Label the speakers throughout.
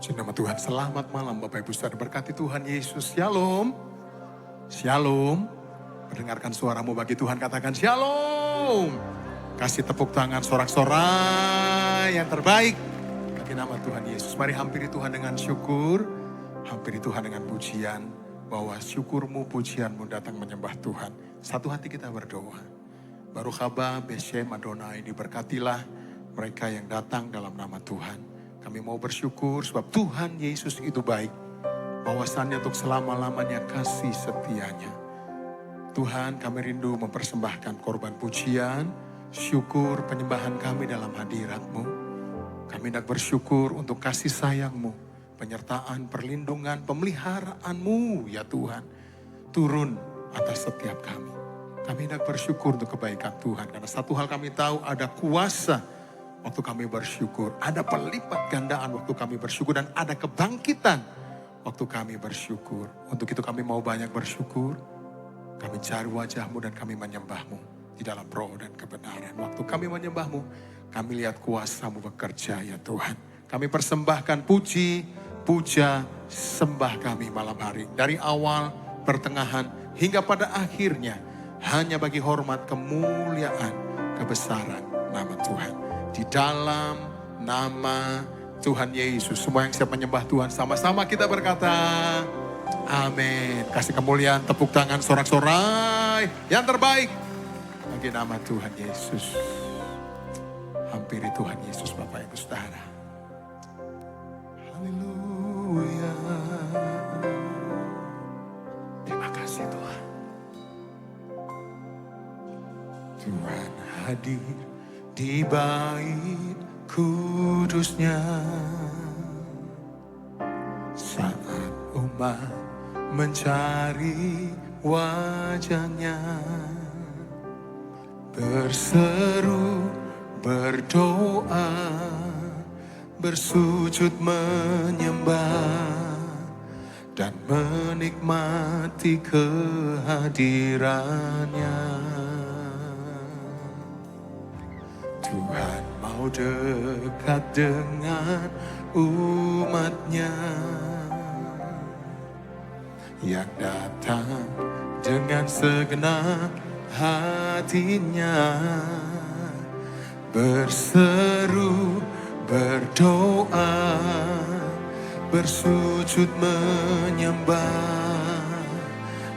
Speaker 1: Puji nama Tuhan, selamat malam Bapak Ibu Saudara, berkati Tuhan Yesus. Shalom. Shalom. Mendengarkan suaramu bagi Tuhan, katakan shalom. Kasih tepuk tangan sorak-sorai yang terbaik bagi nama Tuhan Yesus. Mari hampiri Tuhan dengan syukur, hampiri Tuhan dengan pujian, bahwa syukurmu, pujianmu datang menyembah Tuhan. Satu hati kita berdoa. Baruch haba beshem Adonai, diberkatilah mereka yang datang dalam nama Tuhan. Kami mau bersyukur sebab Tuhan Yesus itu baik. Bahwasannya untuk selama-lamanya kasih setianya. Tuhan, kami rindu mempersembahkan korban pujian, syukur, penyembahan kami dalam hadirat-Mu. Kami hendak bersyukur untuk kasih sayang-Mu, penyertaan, perlindungan, pemeliharaan-Mu ya Tuhan. Turun atas setiap kami. Kami hendak bersyukur untuk kebaikan Tuhan. Karena satu hal kami tahu, ada kuasa waktu kami bersyukur. Ada pelipat gandaan waktu kami bersyukur. Dan ada kebangkitan waktu kami bersyukur. Untuk itu kami mau banyak bersyukur. Kami cari wajah-Mu dan kami menyembah-Mu di dalam roh dan kebenaran. Waktu kami menyembah-Mu, kami lihat kuasa-Mu bekerja ya Tuhan. Kami persembahkan puji, puja, sembah kami malam hari. Dari awal, pertengahan, hingga pada akhirnya. Hanya bagi hormat, kemuliaan, kebesaran nama Tuhan. Di dalam nama Tuhan Yesus. Semua yang siap menyembah Tuhan, sama-sama kita berkata, amin. Kasih kemuliaan, tepuk tangan, sorak-sorai yang terbaik bagi nama Tuhan Yesus. Hampiri Tuhan Yesus Bapak Ibu Saudara. Haleluya. Terima kasih Tuhan. Tuhan hadir di bait kudusnya saat umat mencari wajahnya, berseru, berdoa, bersujud menyembah dan menikmati kehadirannya. Tuhan mau dekat dengan umatnya yang datang dengan segenap hatinya, berseru, berdoa, bersujud menyembah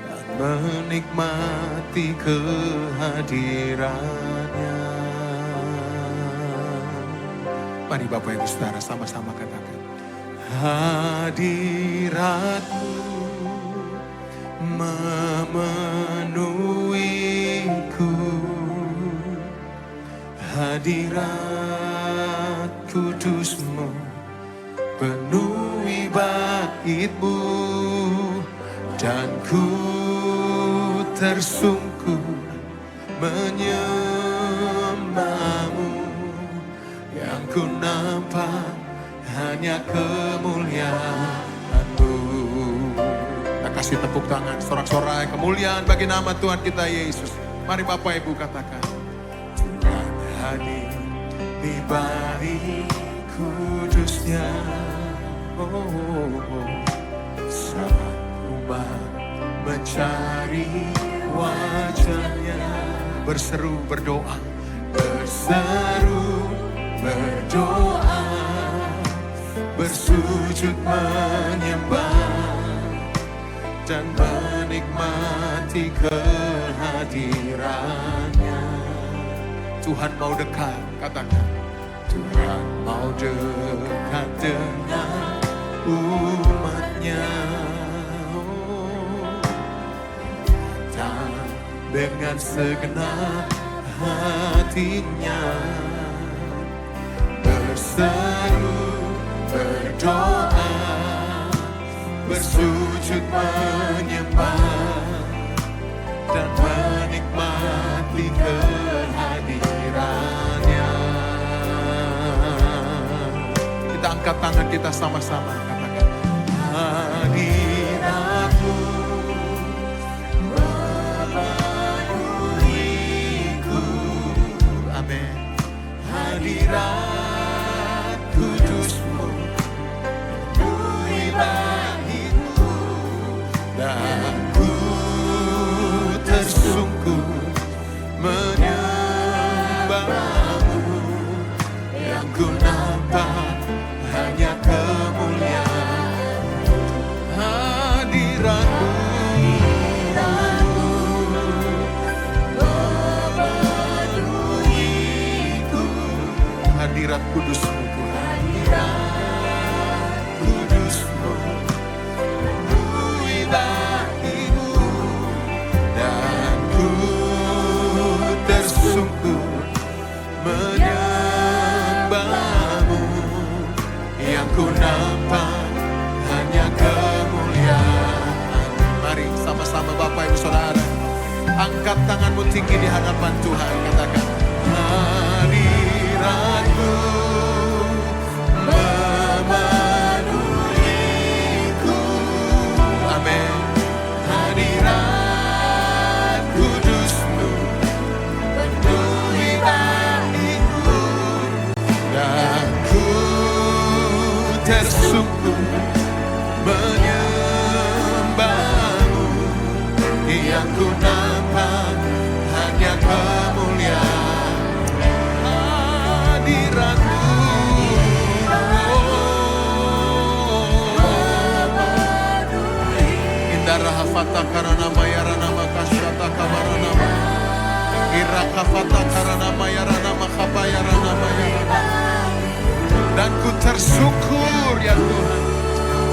Speaker 1: dan menikmati kehadirannya. Mari Bapak Ibu Saudara sama-sama katakan, hadirat-Mu memenuhiku, hadirat kudus-Mu penuhi bait-Mu, dan ku tersungkur menyembah-Mu. Yang ku nampak hanya kemuliaan-Mu. Kita kasih tepuk tangan, sorak-sorai kemuliaan bagi nama Tuhan kita Yesus. Mari Bapak Ibu katakan, Tuhan hadir di bait kudusnya. Saat umat mencari wajahnya, berseru, berdoa, berseru, berdoa, bersujud menyembah dan menikmati kehadirannya. Tuhan mau dekat, katakan, Tuhan mau dekat dengan umatnya. Datang dengan segenap hatinya, berseru, berdoa, bersujud menyembah dan menikmati kehadirannya. Kita angkat tangan kita sama-sama, katakan, hadirat-Mu memenuhiku. Amin. Hadirat kudus-Mu yang ku nampak hanya kemuliaan hadiratmu. Hadirat kudusmu Tuhan, hadirat kudusmu penuhi bagimu, dan ku tersungkur menyembahmu. Yang ku nampak hanya kemuliaan. Mari sama-sama Bapak Ibu Saudara, angkat tanganmu tinggi di hadapan Tuhan, katakan hadiratmu memenuhiku. Amin. Hadirat kudusmu penuhi bagiku, dan ku tersungkur menyembahmu. Yang ku nampak hanya kemuliaan hadiratmu. Indara hafata karana mayara nama kasyata kamara nama iraka fata karana mayara nama kabayara nama yara. Dan ku tersyukur ya Tuhan,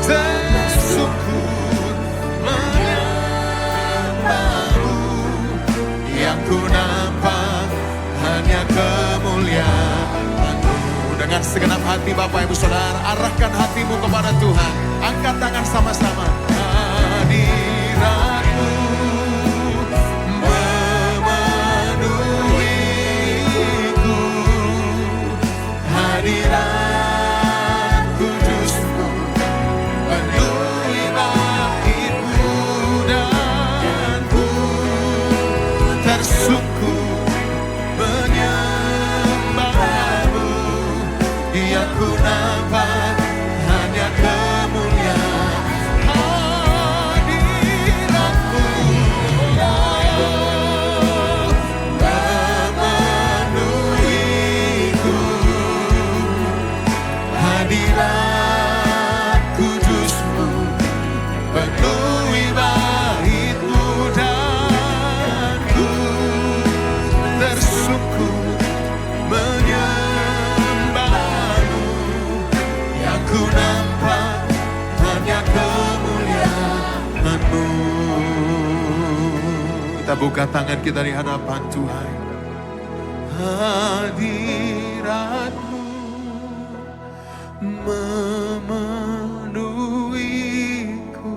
Speaker 1: tersyukur menyembahmu. Yang ku nampak hanya kemuliaan-Mu. Dengan segenap hati Bapak Ibu Saudara, arahkan hatimu kepada Tuhan. Angkat tangan sama-sama. Hadiratmu memenuhiku, hadirat kudusmu penuhi bagiku, dan ku tersungkur menyembahmu. Yang ku nampak hanya kemuliaan hadiratmu memenuhiku, hadirat kudusmu penuhi baitmu, dan ku tersungkur menyembahmu. Yang ku nampak hanya kemuliaan-Mu. Kita buka tangan kita di hadapan Tuhan. Hadirat-Mu memenuhiku,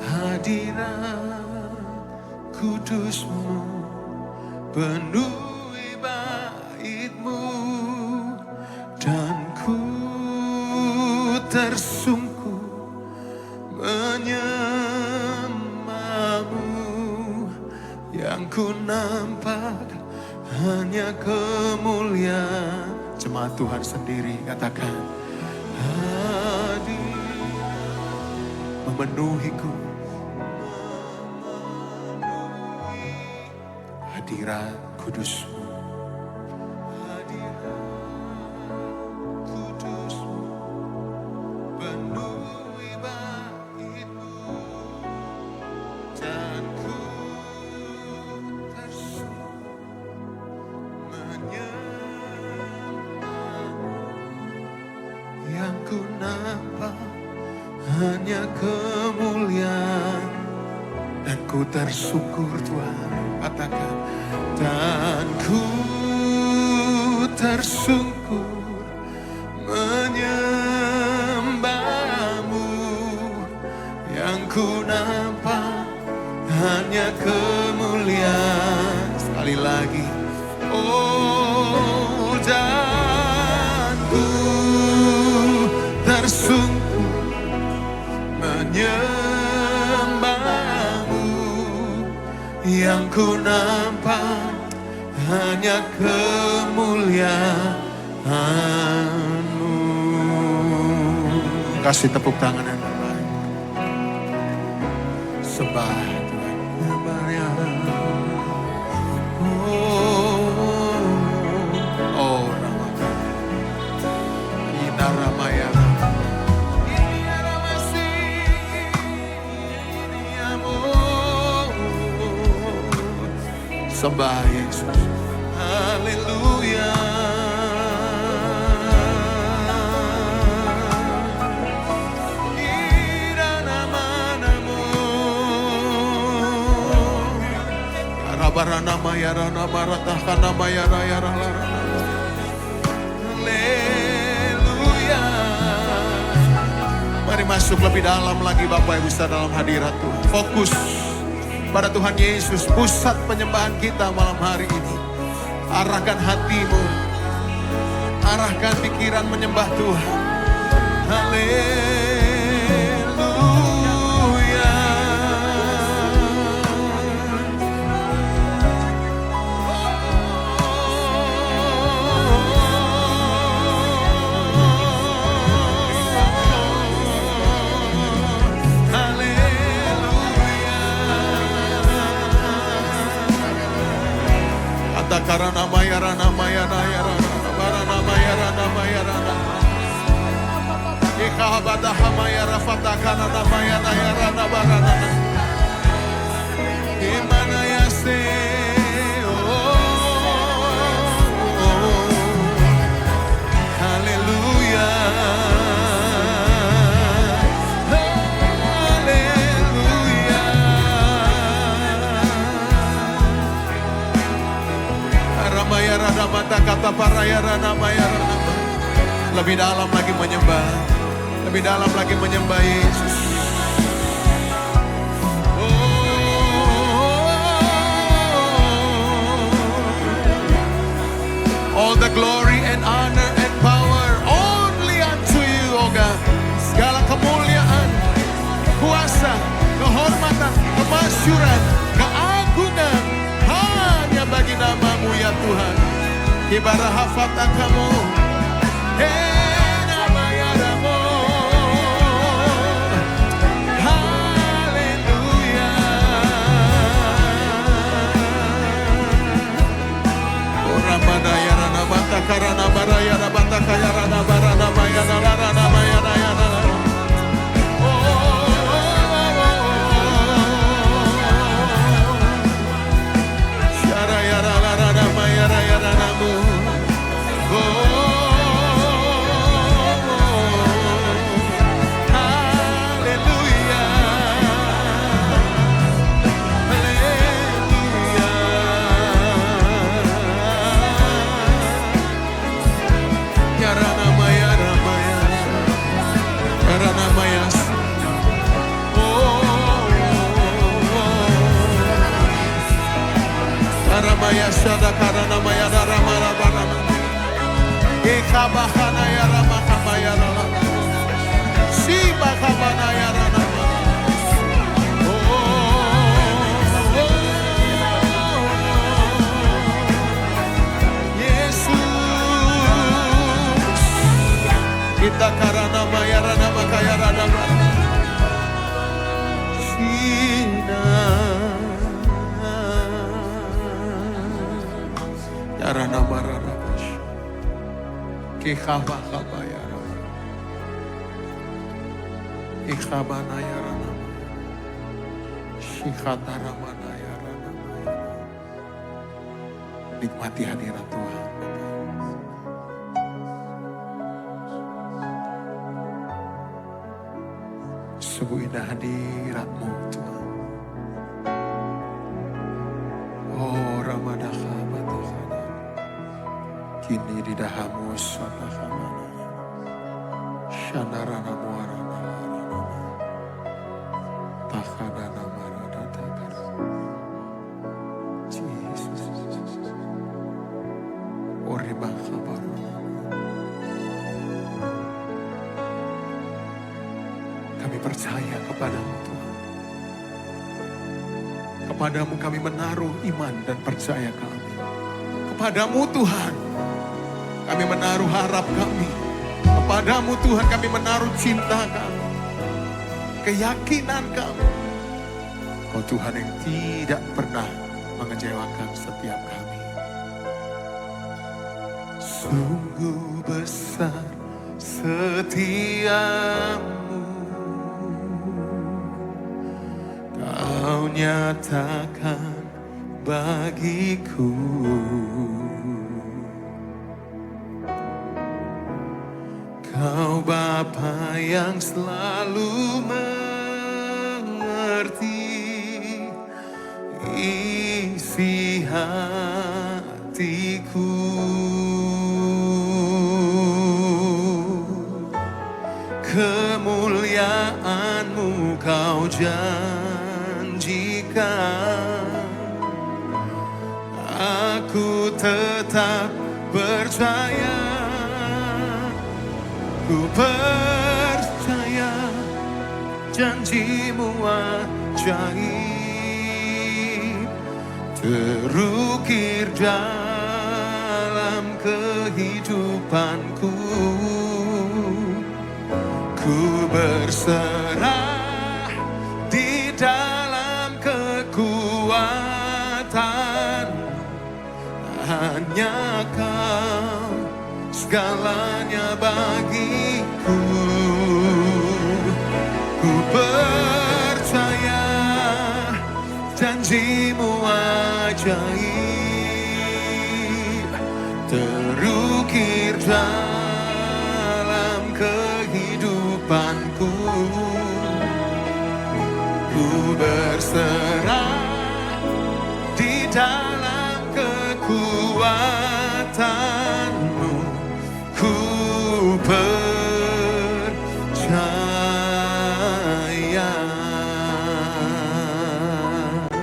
Speaker 1: hadirat kudusmu penuhi baitmu, dan ku tersungkur menyembahmu. Yang ku nampak hanya kemuliaan. Jemaat Tuhan sendiri katakan, hadir memenuhiku, hadirat kudusmu, hadirat kudusmu penuhi baitmu, dan ku tersungkur menyembahmu. Yang ku nampak hanya kemuliaan, dan ku tersyukur Tuhan, katakan, dan ku tersungkur menyembahmu. Yang ku nampak hanya kemuliaan. Sekali lagi, oh, dan ku tersungkur menyembahmu. Yang ku nampak hanya kemuliaan-Mu. Kasih tepuk tangan yang terbaik. Sembah Tuhan. Oh, Sembah Yesus. Haleluya. Barana mayara namarata kana mayara yara lara. Haleluya. Mari masuk lebih dalam lagi Bapak Ibu Saudara dalam hadirat Tuhan. Fokus pada Tuhan Yesus, pusat penyembahan kita malam hari ini. Arahkan hatimu, arahkan pikiran menyembah Tuhan. Haleluya. Karana mayarana mayana barana mayarana mayarana ikhabada hamayara fatakana mayana yarana barana imana yase haleluya. Mata kata parayarana mayarana. Lebih dalam lagi menyembah, lebih dalam lagi menyembah Yesus. All the glory and honor and power only unto you, oh God. Segala kemuliaan, kuasa, kehormatan, kemasyuran, keagungan hanya bagi nama-Mu ya Tuhan. Ibarat hafatan kamu, nama Yadamu, haleluya. Ramada yarana banta karana barayana banta kayarana barana mayana larana mayana yana. Shara yara larana mayara yarana mu. Maya sada karana maya dara mara barana ikhabahana ya rama kamaya rama si bakabana ya rama. Yesus kita karana maya rana makaya rana Yarana marana bash, kikhaba khaba yarana, ikhabana yarana, shikhatara mana yarana. Nikmati hadirat Tuhan. Sungguh indah hadirat-Mu Tuhan. Oh Ramadhan. Kini di dahamu satahamana shandarana muarana larana takhadana marada takara. Jesus Oriba khabarana. Kami percaya kepadamu Tuhan. Kepadamu kami menaruh iman dan percaya kami. Kepadamu Tuhan kami menaruh harap kami. Kepadamu Tuhan kami menaruh cinta kami. Keyakinan kami. Kau Tuhan yang tidak pernah mengecewakan setiap kami. Sungguh besar setiamu. Kau nyatakan bagiku. Kau Bapa yang selalu mengerti isi hatiku. Kemuliaan-Mu Kau janjikan, aku tetap percaya. Ku percaya janji-Mu ajaib, terukir dalam kehidupanku. Ku berserah di dalam kekuatan, hanya Kau segalanya bagiku. Ku percaya janji-Mu ajaib, terukir dalam kehidupanku. Ku berserah di dalam kekuatan-Mu. Ku percaya.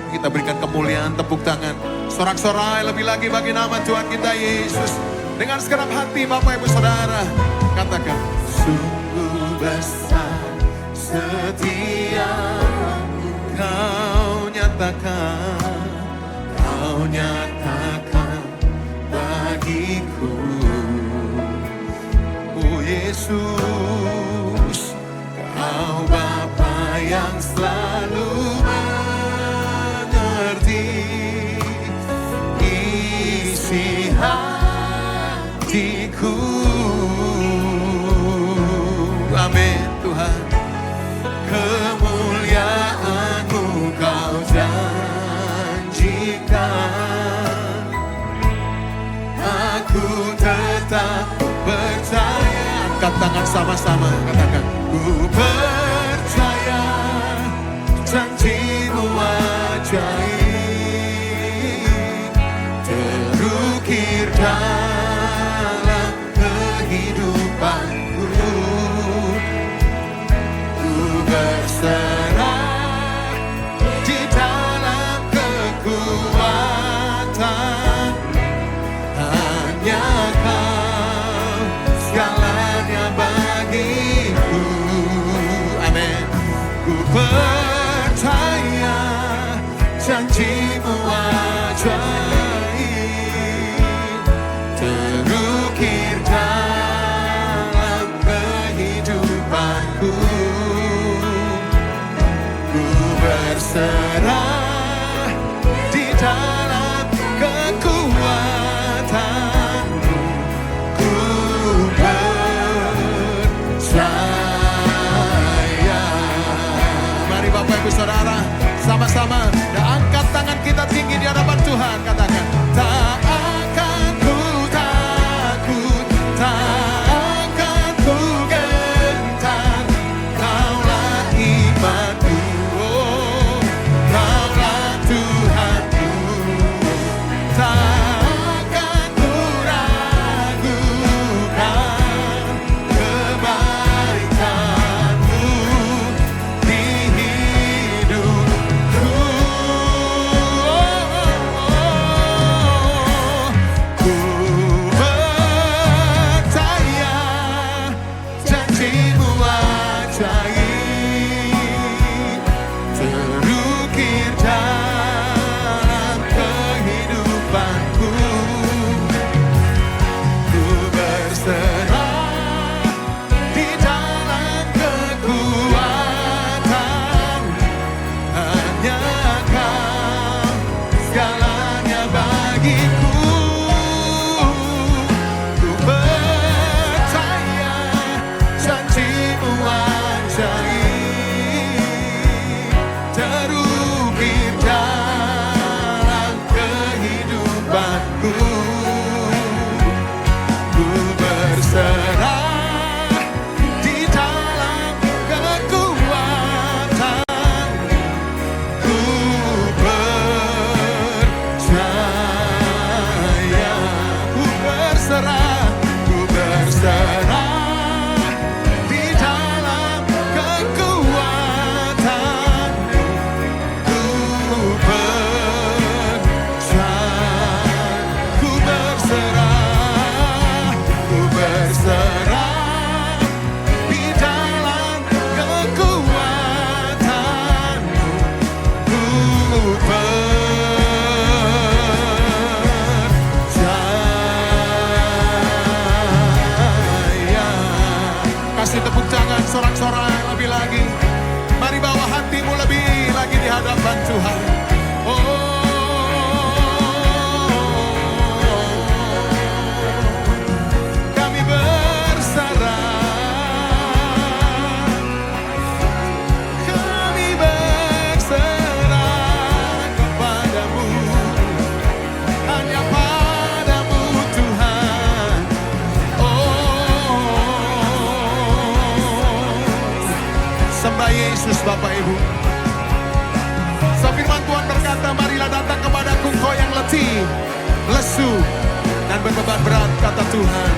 Speaker 1: Kita berikan kemuliaan, tepuk tangan, sorak-sorai lebih lagi bagi nama Tuhan kita Yesus. Dengan segenap hati Bapak Ibu Saudara, katakan, sungguh besar setia Kau nyatakan, Kau nyatakan bagiku. Oh Yesus, Kau Bapa yang selalu mengerti isi hatiku. Amin Tuhan. Kemuliaan-Mu Kau janjikan, aku tetap percaya. Angkat tangan sama-sama, katakan, ku percaya janji-Mu ajaib, terukir dalam kehidupanku. Ku berserah di dalam kekuatan, hanya Kau segalanya bagiku. Amin. Ku percaya janji-Mu ajaib, terukir dalam kehidupanku. Ku berserah di dalam kekuatan-Mu. Ku percaya. Mari Bapak Ibu Saudara, sama-sama angkat tangan kita tinggi di hadapan Tuhan. Katakan, tak akan ku takut, tak akan ku gentar. Kaulah imanku, oh, Kaulah Tuhanku. Tak akan ku ragukan kebaikan-Mu di hidupku. Ku percaya janji-Mu ajaib, terukir dalam kehidupanku. Ku berserah di dalam kekuatan, hanya Kau segalanya bagiku. Ku percaya janji-Mu ajaib, terukir dalam Yesus Bapak Ibu. So firman Tuhan berkata, marilah datang kepadaku engkau yang letih, lesu, dan berbeban berat, kata Tuhan.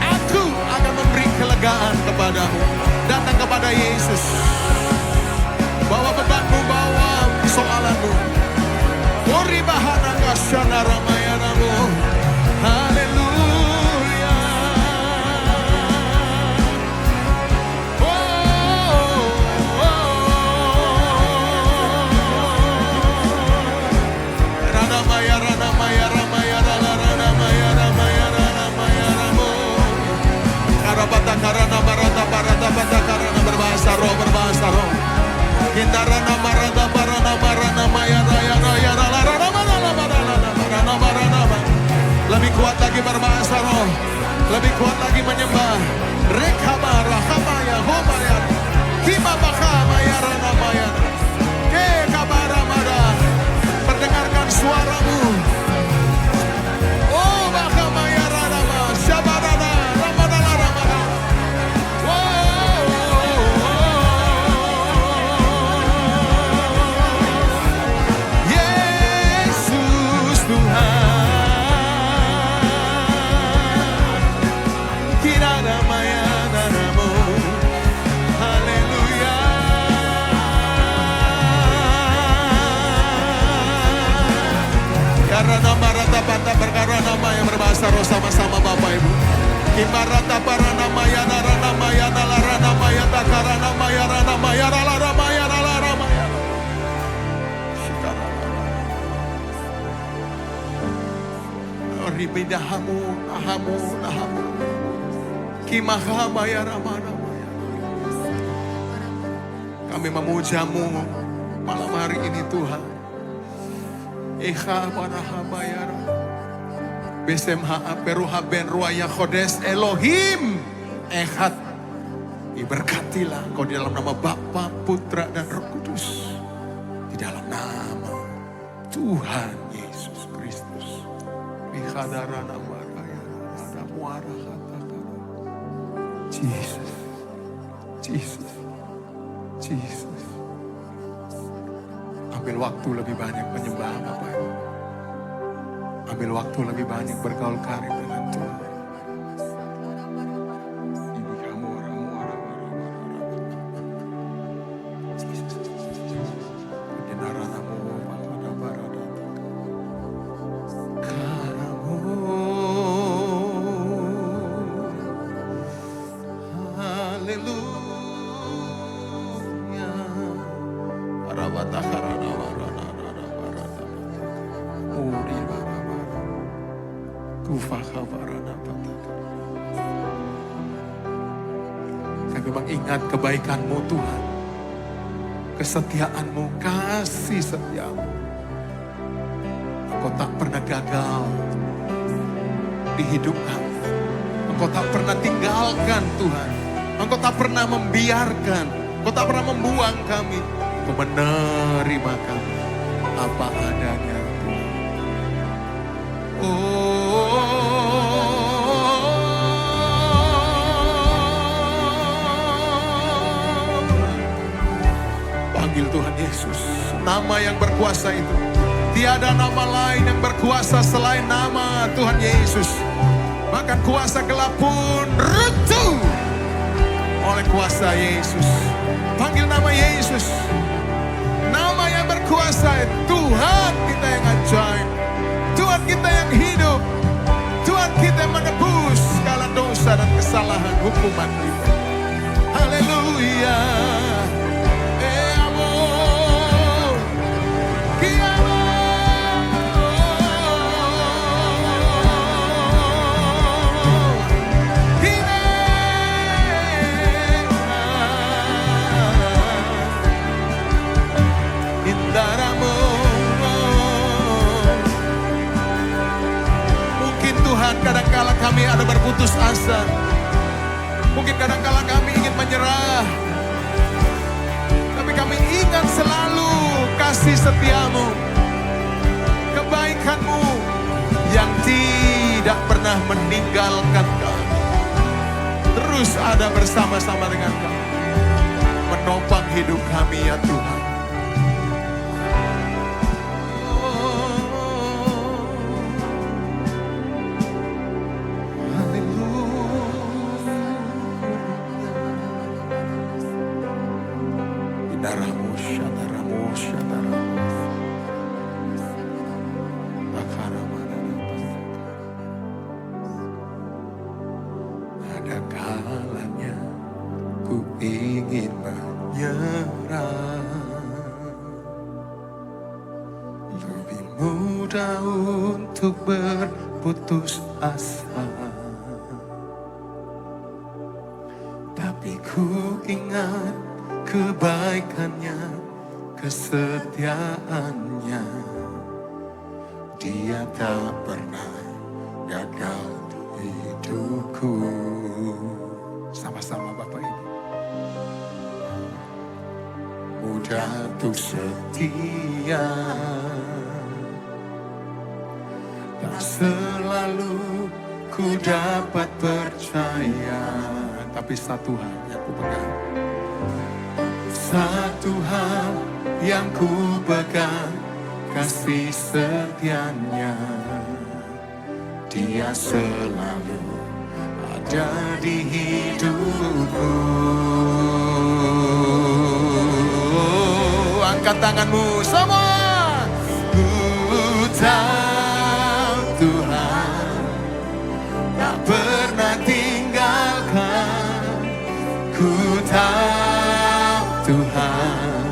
Speaker 1: Aku akan memberi kelegaan kepadamu. Datang kepada Yesus. Bawa bebanmu, bawa soalanmu. Uri bahana kasyana ramayanamu. Haleluya. Rana maya, rana maya, ramaya, rana maya, ramaya, rana maya, ramu. Karabata karana barata barata bata karana berbahasa roh, berbahasa roh. Kindarana marada barana barana maya raya raya rala rana barana barana barana barana. Lebih kuat lagi berbahasa roh, lebih kuat lagi menyembah. Rekhamara hamaya homaya himabaka maya rana maya. Ke kabara mara, perdengarkan suaramu. Oh baka maya rana ma syabarana ramadana ramadana. Yesus Tuhan. Karena marata bata perkara nama yang berbahasa roh sama-sama Bapak Ibu. Kimarata para nama ya narana maya nalarana maya takarana maya rana maya ralara maya ralara maya. Ribidahamu ahamu nahamu. Kimaha maya ramana maya. Kami memujamu malam hari ini Tuhan. Eka manahabayar Besemha Peruha Ben Ruaya Khodes Elohim Echad. Diberkatilah kau di dalam nama Bapa, Putra dan Roh Kudus, di dalam nama Tuhan Yesus Kristus. Mihadarana maraya ada muara kata. Jesus, Jesus, Jesus. Ambil waktu lebih banyak menyembah Bapak Ibu. Ambil waktu lebih banyak bergaul karib dengan Tuhan. Ini kamu orang-orang. Denaranamu pada barada. Karamu. Haleluya. Arabata karana. Kami mengingat kebaikan-Mu Tuhan, kesetiaan-Mu, kasih setiamu. Engkau tak pernah gagal di hidup kami. Engkau tak pernah tinggalkan Tuhan. Engkau tak pernah membiarkan. Engkau tak pernah membuang kami. Engkau menerima kami apa adanya Tuhan. Oh. Panggil Tuhan Yesus, nama yang berkuasa itu. Tiada nama lain yang berkuasa selain nama Tuhan Yesus. Bahkan kuasa gelap pun runtuh oleh kuasa Yesus. Panggil nama Yesus, nama yang berkuasa. Tuhan kita yang ajaib, Tuhan kita yang hidup, Tuhan kita yang menebus segala dosa dan kesalahan hukuman kita. Haleluya. Kadang-kala kami ada berputus asa. Mungkin kadang-kala kami ingin menyerah. Tapi kami ingat selalu kasih setiamu, kebaikanmu yang tidak pernah meninggalkan kami. Terus ada bersama-sama dengan kami. hidup kami ya Tuhan. Ada kalanya ku ingin menyerah, lebih mudah untuk berputus asa. Tapi ku ingat kebaikannya, kesetiaannya. Dia tak pernah gagal di hidupku. Sama-sama Bapak Ibu. Mudah untuk setia, tak selalu ku dapat percaya. Tapi satu hal yang ku pegang, satu hal yang ku pegang, kasih setianya. Dia selalu ada di hidupku. Angkat tanganmu semua. Ku tahu Tuhan tak pernah tinggalkan. Ku tahu Tuhan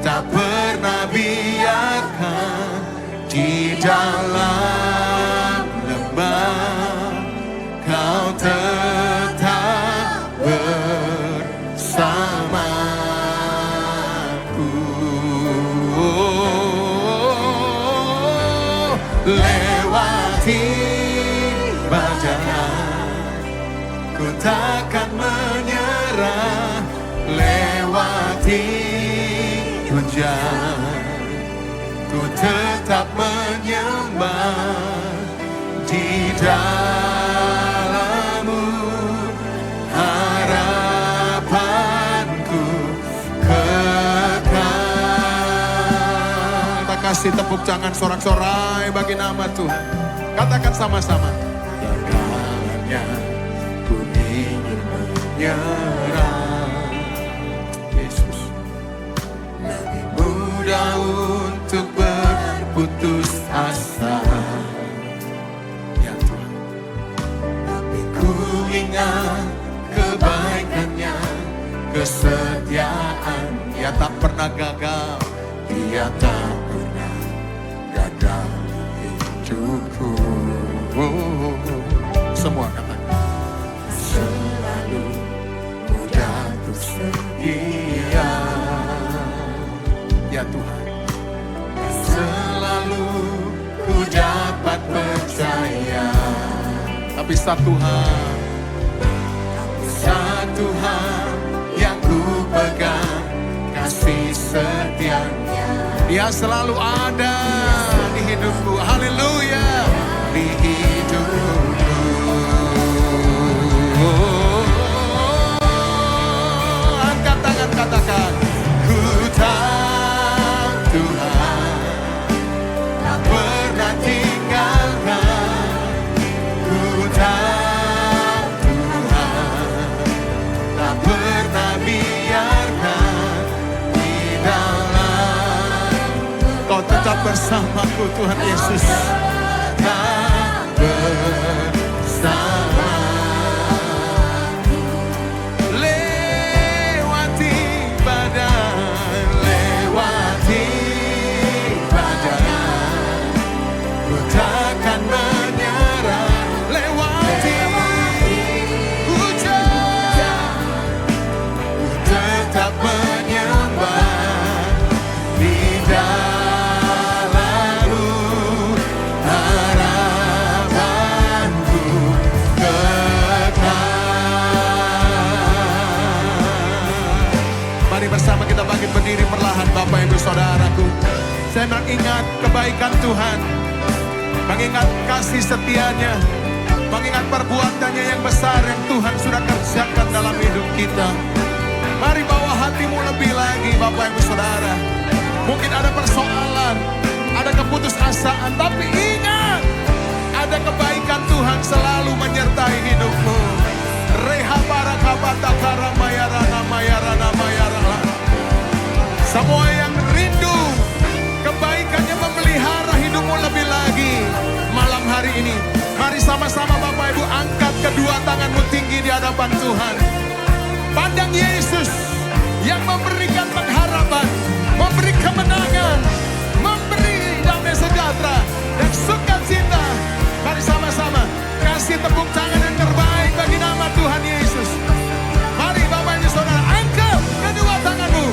Speaker 1: tak pernah biarkan di dalam lembah Kau tetap bersamaku. Lewati badai, ku takkan menyerah. Lewati hujan, ku tetap menyembah. Di dalam-Mu harapanku kekal. Kita kasih tepuk tangan sorak-sorai bagi nama Tuhan. Katakan sama-sama. Segalanya ku ingin menyerah. Yesus, lebih mudah untuk berputus asa. Ingat kebaikannya, kesetiaan. Dia tak pernah gagal. Dia tak pernah gagal hidupku. Semua katakan. Selalu mudah untuk setia. Ya Tuhan, selalu ku dapat percaya. Tapi satu hal yang ku pegang, kasih setianya. Dia selalu ada di hidupku. Haleluya, di hidupku. Angkat tangan, katakan. Ku tahu Tuhan tak pernah tinggalkan. Ku tahu pernah biarkan di dalam. Kau tetap bersamaku Tuhan Yesus. Tak bersama. Lewati badai, lewati badai, ku takkan menyerah. Lewati tetap menyembah. Di dalam-Mu harapanku kekal. Mari bersama kita bangkit berdiri perlahan Bapak Ibu Saudaraku. Saya mengingat kebaikan Tuhan, mengingat kasih setianya, mengingat perbuatannya yang besar yang Tuhan sudah kerjakan dalam hidup kita. Mari bawa hatimu lebih lagi Bapak Ibu Saudara. Mungkin ada persoalan, ada keputusasaan, tapi ingat, ada kebaikan Tuhan selalu menyertai hidupmu. Reha barakabata karamayarana mayarana mayarana. Semua yang rindu kebaikannya memelihara hidupmu lebih lagi. Malam hari ini, mari sama-sama Bapak Ibu angkat kedua tanganmu tinggi di hadapan Tuhan. Pandang Yesus yang memberikan pengharapan, memberi kemenangan, memberi damai sejahtera dan sukacita. Mari sama-sama kasih tepuk tangan yang terbaik bagi nama Tuhan Yesus. Mari Bapak Ibu Saudara, angkat kedua tanganmu.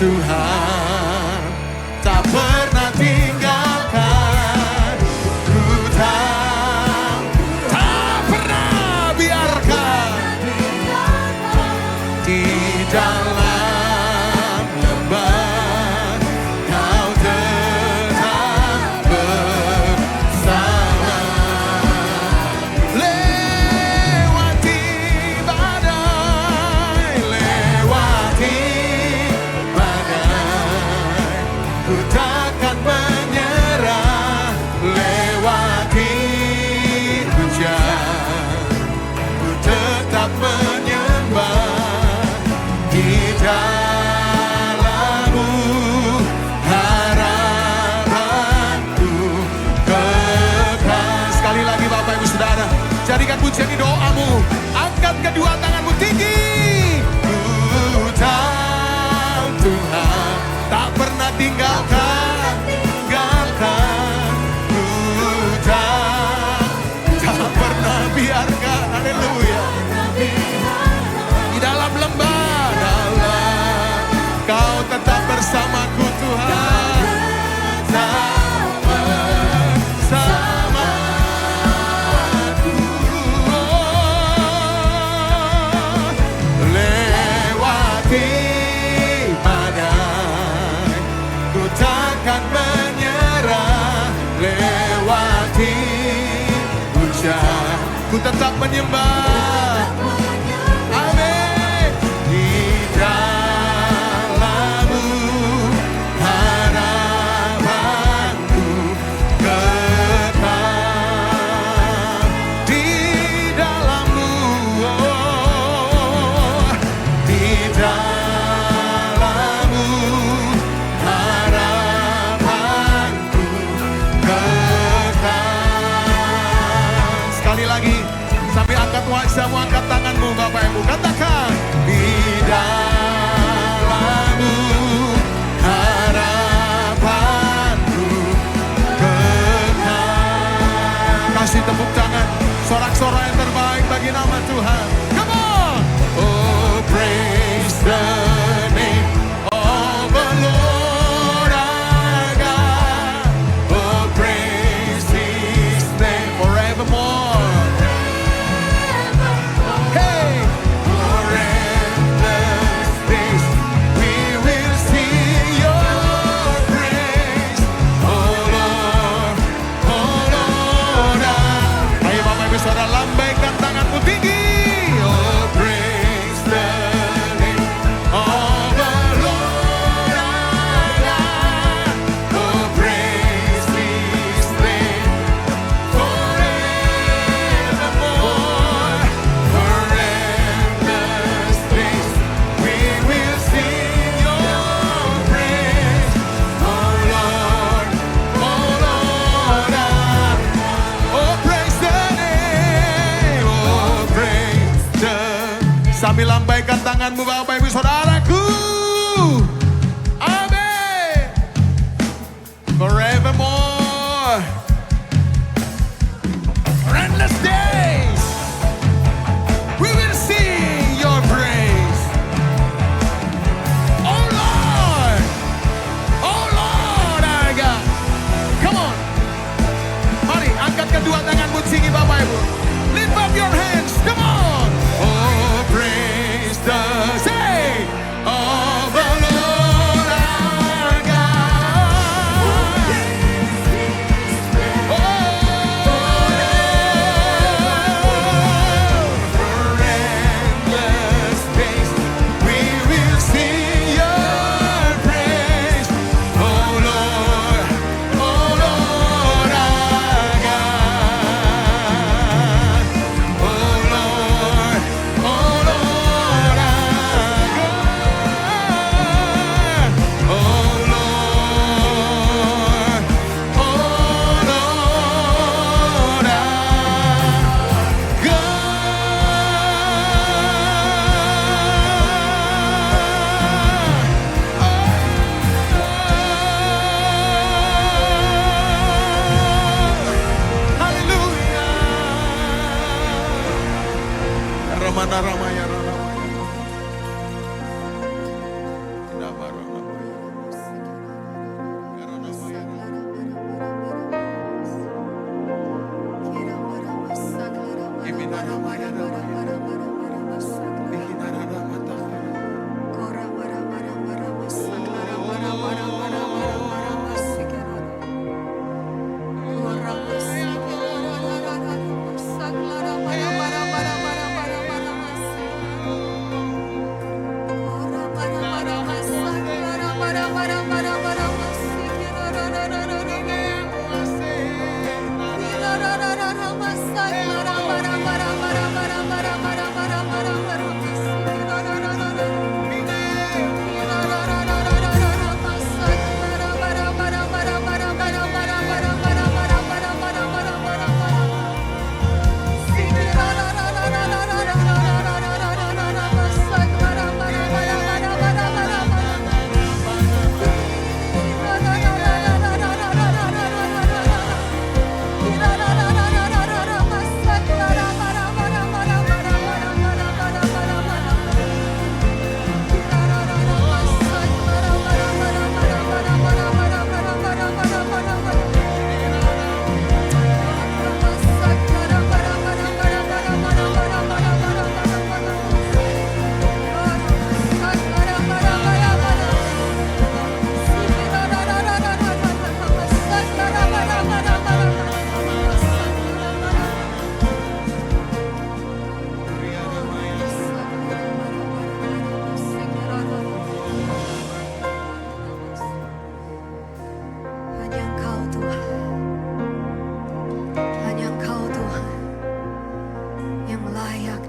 Speaker 1: Tuhan tak pernah tinggalkan, Tuhan tak pernah biarkan di dalam lembah Kau tetap bersama. Lewati badai, lewati ku takkan menyerah, lewati hujan, ku tetap menyembah di dalam-Mu, harapanku kekal. Sekali lagi Bapak Ibu Saudara, jadikan pujian ini doamu, angkat kedua tanganmu tinggi. Ku tahu Tuhan tak pernah tinggalkan, ku tak pernah biarkan, haleluya. Di dalam lembah, dalam Kau tetap bersamaku Tuhan, tetap bersamaku. Lewati badai, ku takkan menyerah, lewati hujan, ku tetap menyembah. Amin. Di dalam-Mu harapanku kekal. Di dalam-Mu, oh, di dalam-Mu harapanku kekal. Sekali lagi, sambil angkat wajahmu, angkat tanganmu Bapak Ibu, katakan di dalam-Mu harapanku kekal. Kasih tepuk tangan, sorak-sorai yang terbaik bagi nama Tuhan. Come on! Oh, praise the name of the Lord our God. Oh, praise His name forevermore. Hey, for endless days we will sing Your praise. Oh Lord, ayo Bapak Ibu Saudara, lambaikan tanganmu tinggi. Oh, praise the name of the Lord our God. Oh, praise His name forevermore. For endless days we will sing Your praise. Oh Lord, oh praise the name, oh praise the. Sambil lambaikan tanganmu Bapak Ibu Saudaraku. Amin. Forevermore. For endless days we will sing Your praise. Oh Lord, our God. Come on. Mari angkat kedua tanganmu tinggi Bapak Ibu. Lift up your hands, come on. Oh, praise the, say, of the Lord our God. Oh, forever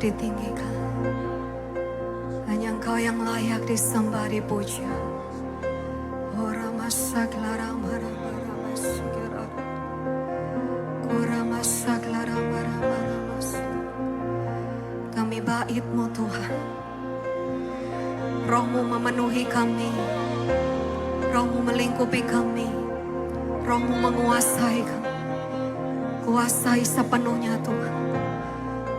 Speaker 2: ditinggikan. Hanya Engkau yang layak disembah, dipuja. Ora masak larang barang barang masikira. Ora masak larang barang barang masik. Kami bait-Mu Tuhan. Roh-Mu memenuhi kami. Roh-Mu melingkupi kami. Roh-Mu menguasai kami. Kuasai sepenuhnya Tuhan.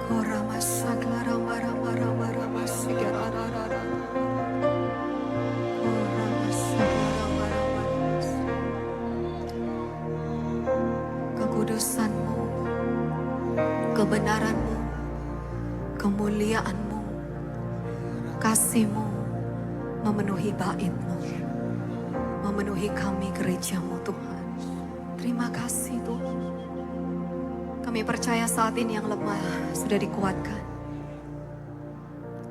Speaker 2: Ora masak larang barang barang barang masikira. Kekudusan-Mu, kebenaran-Mu, kemuliaan-Mu, kasih-Mu memenuhi bait-Mu, memenuhi kami gereja-Mu Tuhan. Terima kasih Tuhan. Kami percaya saat ini yang lemah sudah dikuatkan,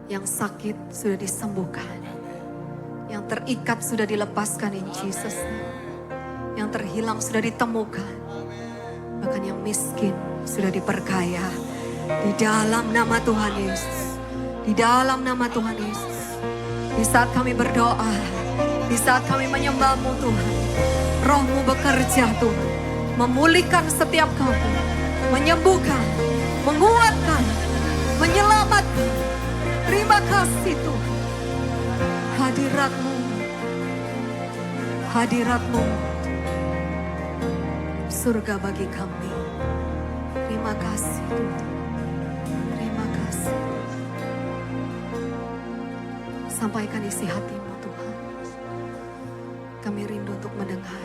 Speaker 2: yang sakit sudah disembuhkan, yang terikat sudah dilepaskan in Jesus name. Yang terhilang sudah ditemukan, bahkan yang miskin sudah diperkaya di dalam nama Tuhan Yesus. Di dalam nama Tuhan Yesus. Di saat kami berdoa, di saat kami menyembah-Mu Tuhan, Roh-Mu bekerja Tuhan, memulihkan setiap kami, menyembuhkan, menguatkan, menyelamatkan. Terima kasih Tuhan. Hadirat-Mu, hadirat-Mu, surga bagi kami. Terima kasih Tuhan. Terima kasih. Sampaikan isi hati-Mu Tuhan. Kami rindu untuk mendengar.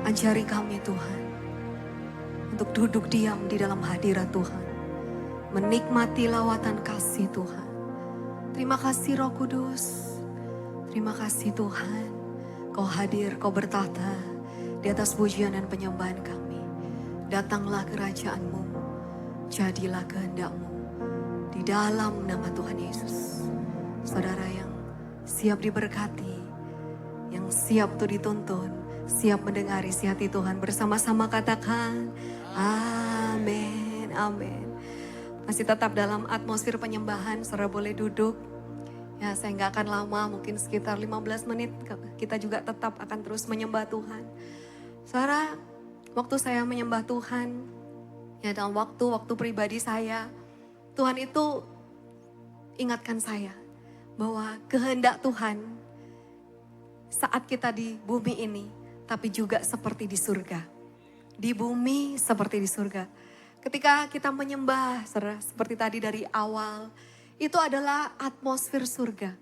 Speaker 2: Ajari kami Tuhan, untuk duduk diam di dalam hadirat Tuhan. Menikmati lawatan kasih Tuhan. Terima kasih Roh Kudus. Terima kasih Tuhan. Kau hadir, Kau bertahta di atas pujian dan penyembahan kami. Datanglah kerajaan-Mu, jadilah kehendak-Mu. Di dalam nama Tuhan Yesus. Saudara yang siap diberkati, yang siap tuh dituntun, siap mendengar isi hati Tuhan, bersama-sama katakan amin, amin. Masih tetap dalam atmosfer penyembahan, saudara boleh duduk. Ya, saya nggak akan lama, mungkin sekitar 15 menit kita juga tetap akan terus menyembah Tuhan. Saudara, waktu saya menyembah Tuhan, ya dalam waktu pribadi saya, Tuhan itu ingatkan saya bahwa kehendak Tuhan saat kita di bumi ini, tapi juga seperti di surga. Di bumi seperti di surga. Ketika kita menyembah, saudara, seperti tadi dari awal, itu adalah atmosfer surga.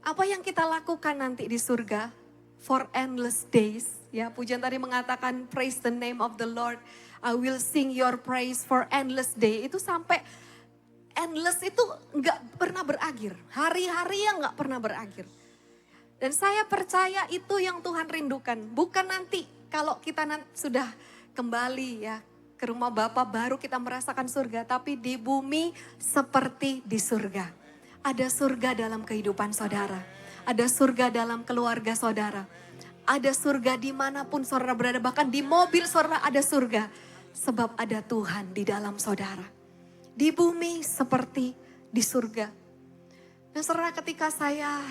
Speaker 2: Apa yang kita lakukan nanti di surga? For endless days. Ya, pujian tadi mengatakan praise the name of the Lord. I will sing your praise for endless day. Itu sampai endless itu nggak pernah berakhir. Hari-hari yang nggak pernah berakhir. Dan saya percaya itu yang Tuhan rindukan. Bukan nanti kalau kita sudah kembali ya ke rumah Bapa baru kita merasakan surga. Tapi di bumi seperti di surga. Ada surga dalam kehidupan saudara. Ada surga dalam keluarga saudara. Ada surga dimanapun saudara berada. Bahkan di mobil saudara ada surga. Sebab ada Tuhan di dalam saudara. Di bumi seperti di surga. Dan saudara ketika saya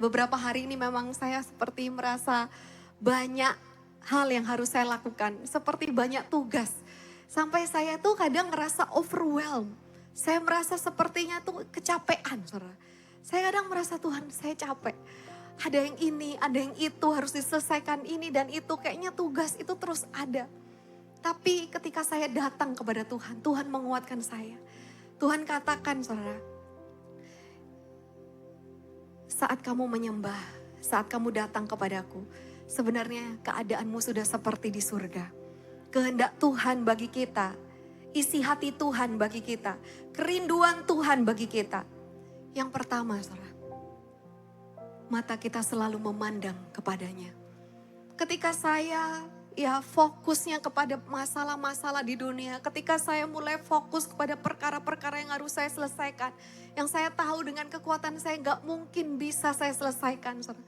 Speaker 2: beberapa hari ini memang saya seperti merasa banyak hal yang harus saya lakukan. Seperti banyak tugas. Sampai saya tuh kadang merasa overwhelmed. Saya merasa sepertinya tuh kecapean saudara. Saya kadang merasa Tuhan saya capek. Ada yang ini, ada yang itu harus diselesaikan ini dan itu. Kayaknya tugas itu terus ada. Tapi ketika saya datang kepada Tuhan, Tuhan menguatkan saya. Tuhan katakan saudara, saat kamu menyembah, saat kamu datang kepadaku, sebenarnya keadaanmu sudah seperti di surga. Kehendak Tuhan bagi kita, isi hati Tuhan bagi kita, kerinduan Tuhan bagi kita. Yang pertama saudara, mata kita selalu memandang kepadanya. Ketika saya fokusnya kepada masalah-masalah di dunia. Ketika saya mulai fokus kepada perkara-perkara yang harus saya selesaikan. Yang saya tahu dengan kekuatan saya gak mungkin bisa saya selesaikan. Saudara.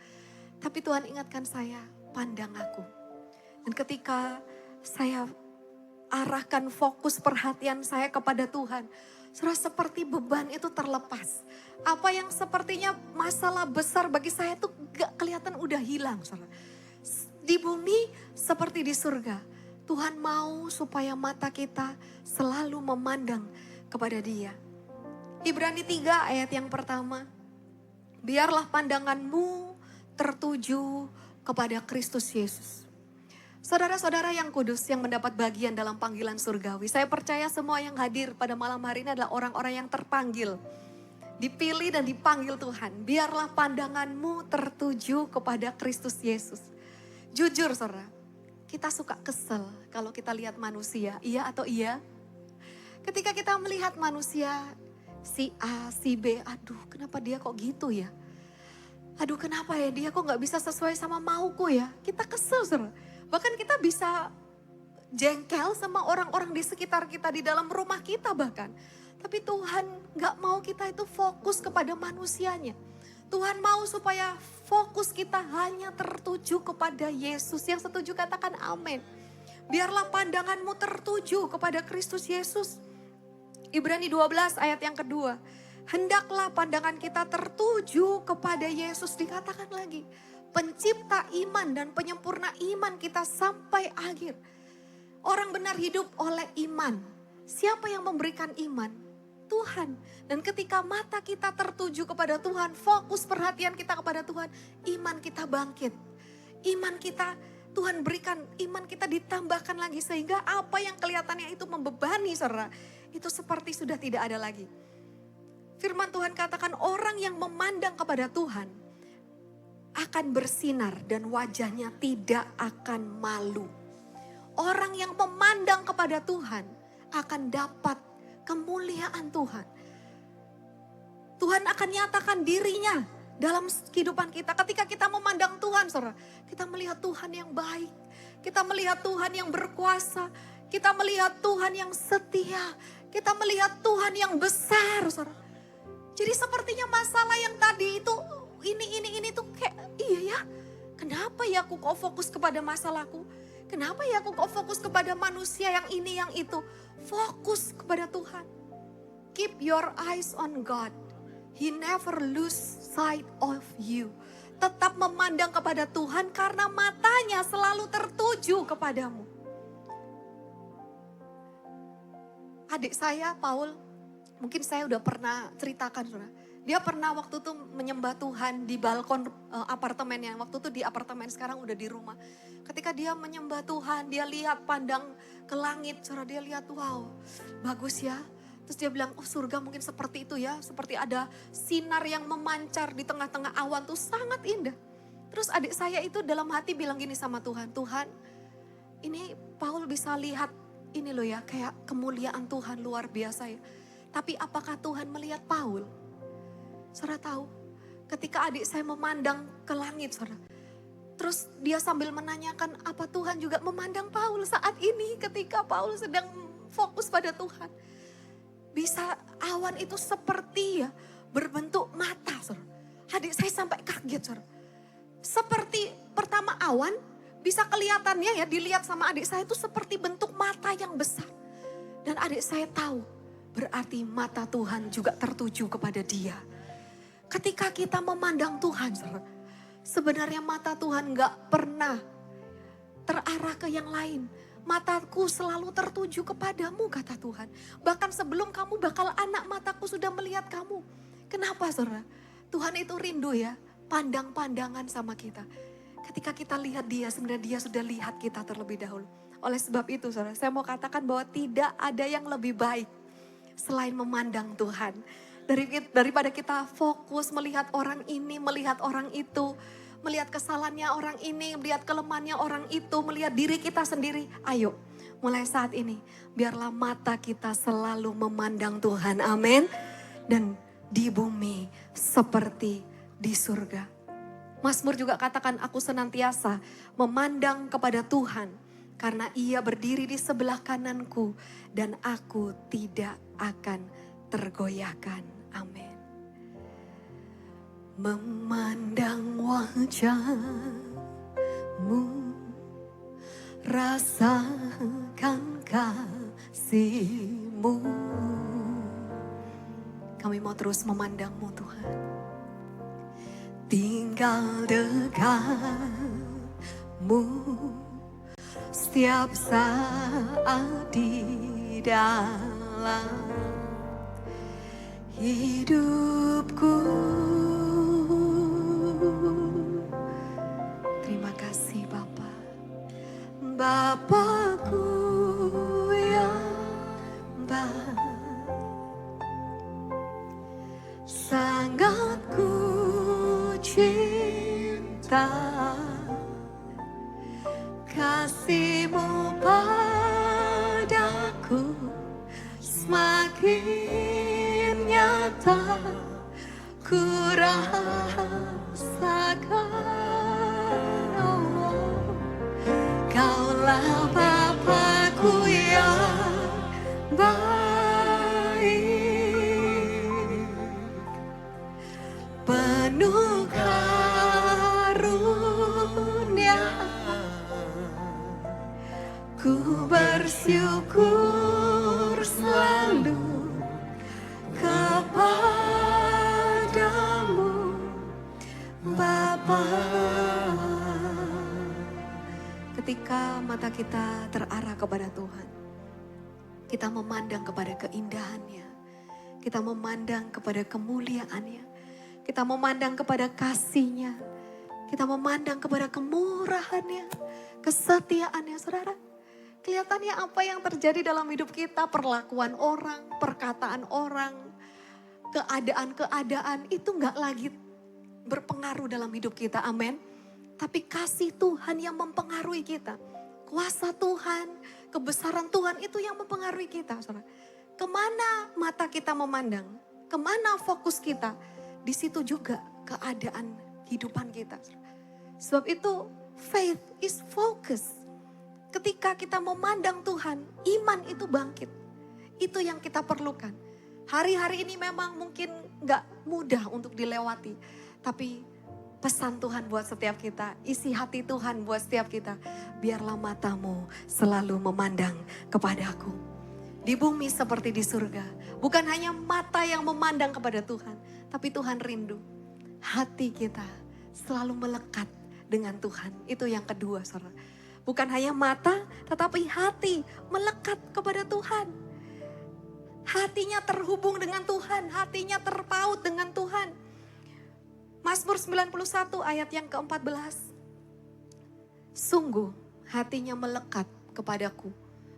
Speaker 2: Tapi Tuhan ingatkan saya, pandang aku. Dan ketika saya arahkan fokus perhatian saya kepada Tuhan, saudara, seperti beban itu terlepas. Apa yang sepertinya masalah besar bagi saya itu gak kelihatan, udah hilang, saudara. Di bumi seperti di surga, Tuhan mau supaya mata kita selalu memandang kepada Dia. Ibrani 3 ayat yang pertama. Biarlah pandanganmu tertuju kepada Kristus Yesus. Saudara-saudara yang kudus yang mendapat bagian dalam panggilan surgawi. Saya percaya semua yang hadir pada malam hari ini adalah orang-orang yang terpanggil. Dipilih dan dipanggil Tuhan. Biarlah pandanganmu tertuju kepada Kristus Yesus. Jujur saudara, kita suka kesel kalau kita lihat manusia. Iya atau iya? Ketika kita melihat manusia, si A, si B, aduh kenapa dia kok gitu ya? Aduh kenapa ya dia kok gak bisa sesuai sama mauku ya? Kita kesel saudara. Bahkan kita bisa jengkel sama orang-orang di sekitar kita, di dalam rumah kita bahkan. Tapi Tuhan gak mau kita itu fokus kepada manusianya. Tuhan mau supaya fokus kita hanya tertuju kepada Yesus. Yang setuju katakan amin. Biarlah pandanganmu tertuju kepada Kristus Yesus. Ibrani 12 ayat yang kedua. Hendaklah pandangan kita tertuju kepada Yesus. Dikatakan lagi, pencipta iman dan penyempurna iman kita sampai akhir. Orang benar hidup oleh iman. Siapa yang memberikan iman? Tuhan. Dan ketika mata kita tertuju kepada Tuhan, fokus perhatian kita kepada Tuhan, iman kita bangkit. Iman kita, Tuhan berikan, iman kita ditambahkan lagi sehingga apa yang kelihatannya itu membebani saudara, itu seperti sudah tidak ada lagi. Firman Tuhan katakan orang yang memandang kepada Tuhan akan bersinar dan wajahnya tidak akan malu. Orang yang memandang kepada Tuhan akan dapat kemuliaan Tuhan. Tuhan akan nyatakan dirinya dalam kehidupan kita. Ketika kita memandang Tuhan, saudara, kita melihat Tuhan yang baik. Kita melihat Tuhan yang berkuasa. Kita melihat Tuhan yang setia. Kita melihat Tuhan yang besar, saudara. Jadi sepertinya masalah yang tadi itu, ini tuh kayak, iya ya. Kenapa ya aku kok fokus kepada masalahku? Kenapa ya aku kok fokus kepada manusia yang ini, yang itu? Fokus kepada Tuhan. Keep your eyes on God. He never lose sight of you. Tetap memandang kepada Tuhan karena matanya selalu tertuju kepadamu. Adik saya, Paul, mungkin saya udah pernah ceritakan, saudara. Dia pernah waktu itu menyembah Tuhan di balkon apartemennya. Waktu itu di apartemen, sekarang udah di rumah. Ketika dia menyembah Tuhan, dia lihat pandang ke langit. Saudara, dia lihat, wow, bagus ya. Terus dia bilang, oh surga mungkin seperti itu ya. Seperti ada sinar yang memancar di tengah-tengah awan tuh sangat indah. Terus adik saya itu dalam hati bilang gini sama Tuhan. Tuhan, ini Paul bisa lihat ini loh ya, kayak kemuliaan Tuhan luar biasa ya. Tapi apakah Tuhan melihat Paul? Saudara tahu, ketika adik saya memandang ke langit, saudara. Terus dia sambil menanyakan, apa Tuhan juga memandang Paul saat ini ketika Paul sedang fokus pada Tuhan. Bisa awan itu seperti ya berbentuk mata, saudara. Adik saya sampai kaget, saudara. Seperti pertama awan, bisa kelihatannya ya, dilihat sama adik saya itu seperti bentuk mata yang besar. Dan adik saya tahu, berarti mata Tuhan juga tertuju kepada dia. Ketika kita memandang Tuhan, saudara, sebenarnya mata Tuhan gak pernah terarah ke yang lain. Mataku selalu tertuju kepadamu, kata Tuhan. Bahkan sebelum kamu bakal anak, mataku sudah melihat kamu. Kenapa, saudara? Tuhan itu rindu ya, pandang-pandangan sama kita. Ketika kita lihat dia, sebenarnya dia sudah lihat kita terlebih dahulu. Oleh sebab itu, saudara, saya mau katakan bahwa tidak ada yang lebih baik selain memandang Tuhan. Daripada kita fokus melihat orang ini, melihat orang itu, melihat kesalahannya orang ini, melihat kelemahannya orang itu, melihat diri kita sendiri. Ayo, mulai saat ini, biarlah mata kita selalu memandang Tuhan. Amin. Dan di bumi seperti di surga. Mazmur juga katakan, aku senantiasa memandang kepada Tuhan karena ia berdiri di sebelah kananku dan aku tidak akan tergoyahkan. Amin. Memandang wajahmu, rasakan akan kasih-Mu. Kami mau terus memandang-Mu Tuhan. Tinggal dekat-Mu setiap saat di dalam hidupku. Terima kasih Bapa, Bapakku yang baik, sangat ku cinta. Kasih-Mu padaku semakin nyata ku rasakan. Oh, Kaulah Bapakku yang baik, penuh karunia. Ku bersyukur selalu kepadamu Bapa. Ketika mata kita terarah kepada Tuhan, kita memandang kepada keindahannya, kita memandang kepada kemuliaannya, kita memandang kepada kasih-Nya, kita memandang kepada kemurahannya, kesetiaannya, saudara. Kelihatannya apa yang terjadi dalam hidup kita, perlakuan orang, perkataan orang, keadaan-keadaan itu gak lagi berpengaruh dalam hidup kita, amin. Tapi kasih Tuhan yang mempengaruhi kita. Kuasa Tuhan, kebesaran Tuhan itu yang mempengaruhi kita, saudara. Kemana mata kita memandang, kemana fokus kita, di situ juga keadaan kehidupan kita. Sebab itu faith is focus. Ketika kita memandang Tuhan, iman itu bangkit. Itu yang kita perlukan. Hari-hari ini memang mungkin gak mudah untuk dilewati. Tapi pesan Tuhan buat setiap kita, isi hati Tuhan buat setiap kita. Biarlah matamu selalu memandang kepadaku. Di bumi seperti di surga. Bukan hanya mata yang memandang kepada Tuhan. Tapi Tuhan rindu. Hati kita selalu melekat dengan Tuhan. Itu yang kedua, saudara. Bukan hanya mata, tetapi hati melekat kepada Tuhan. Hatinya terhubung dengan Tuhan, hatinya terpaut dengan Tuhan. Mazmur 91 ayat yang ke-14. Sungguh hatinya melekat kepadaku,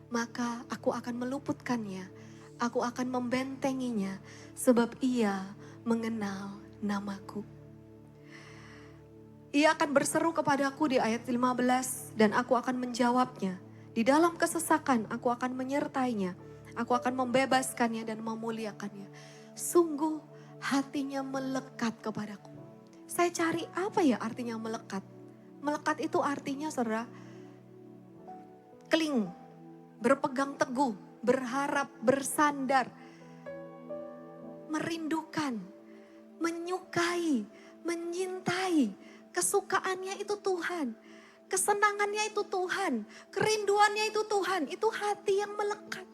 Speaker 2: maka aku akan meluputkannya, aku akan membentenginya, sebab ia mengenal namaku. Ia akan berseru kepadaku di ayat 15 dan aku akan menjawabnya. Di dalam kesesakan aku akan menyertainya. Aku akan membebaskannya dan memuliakannya. Sungguh hatinya melekat kepadaku. Saya cari apa ya artinya melekat. Melekat itu artinya saudara, keling, berpegang teguh, berharap, bersandar, merindukan, menyukai, menyintai. Kesukaannya itu Tuhan, kesenangannya itu Tuhan, kerinduannya itu Tuhan, itu hati yang melekat.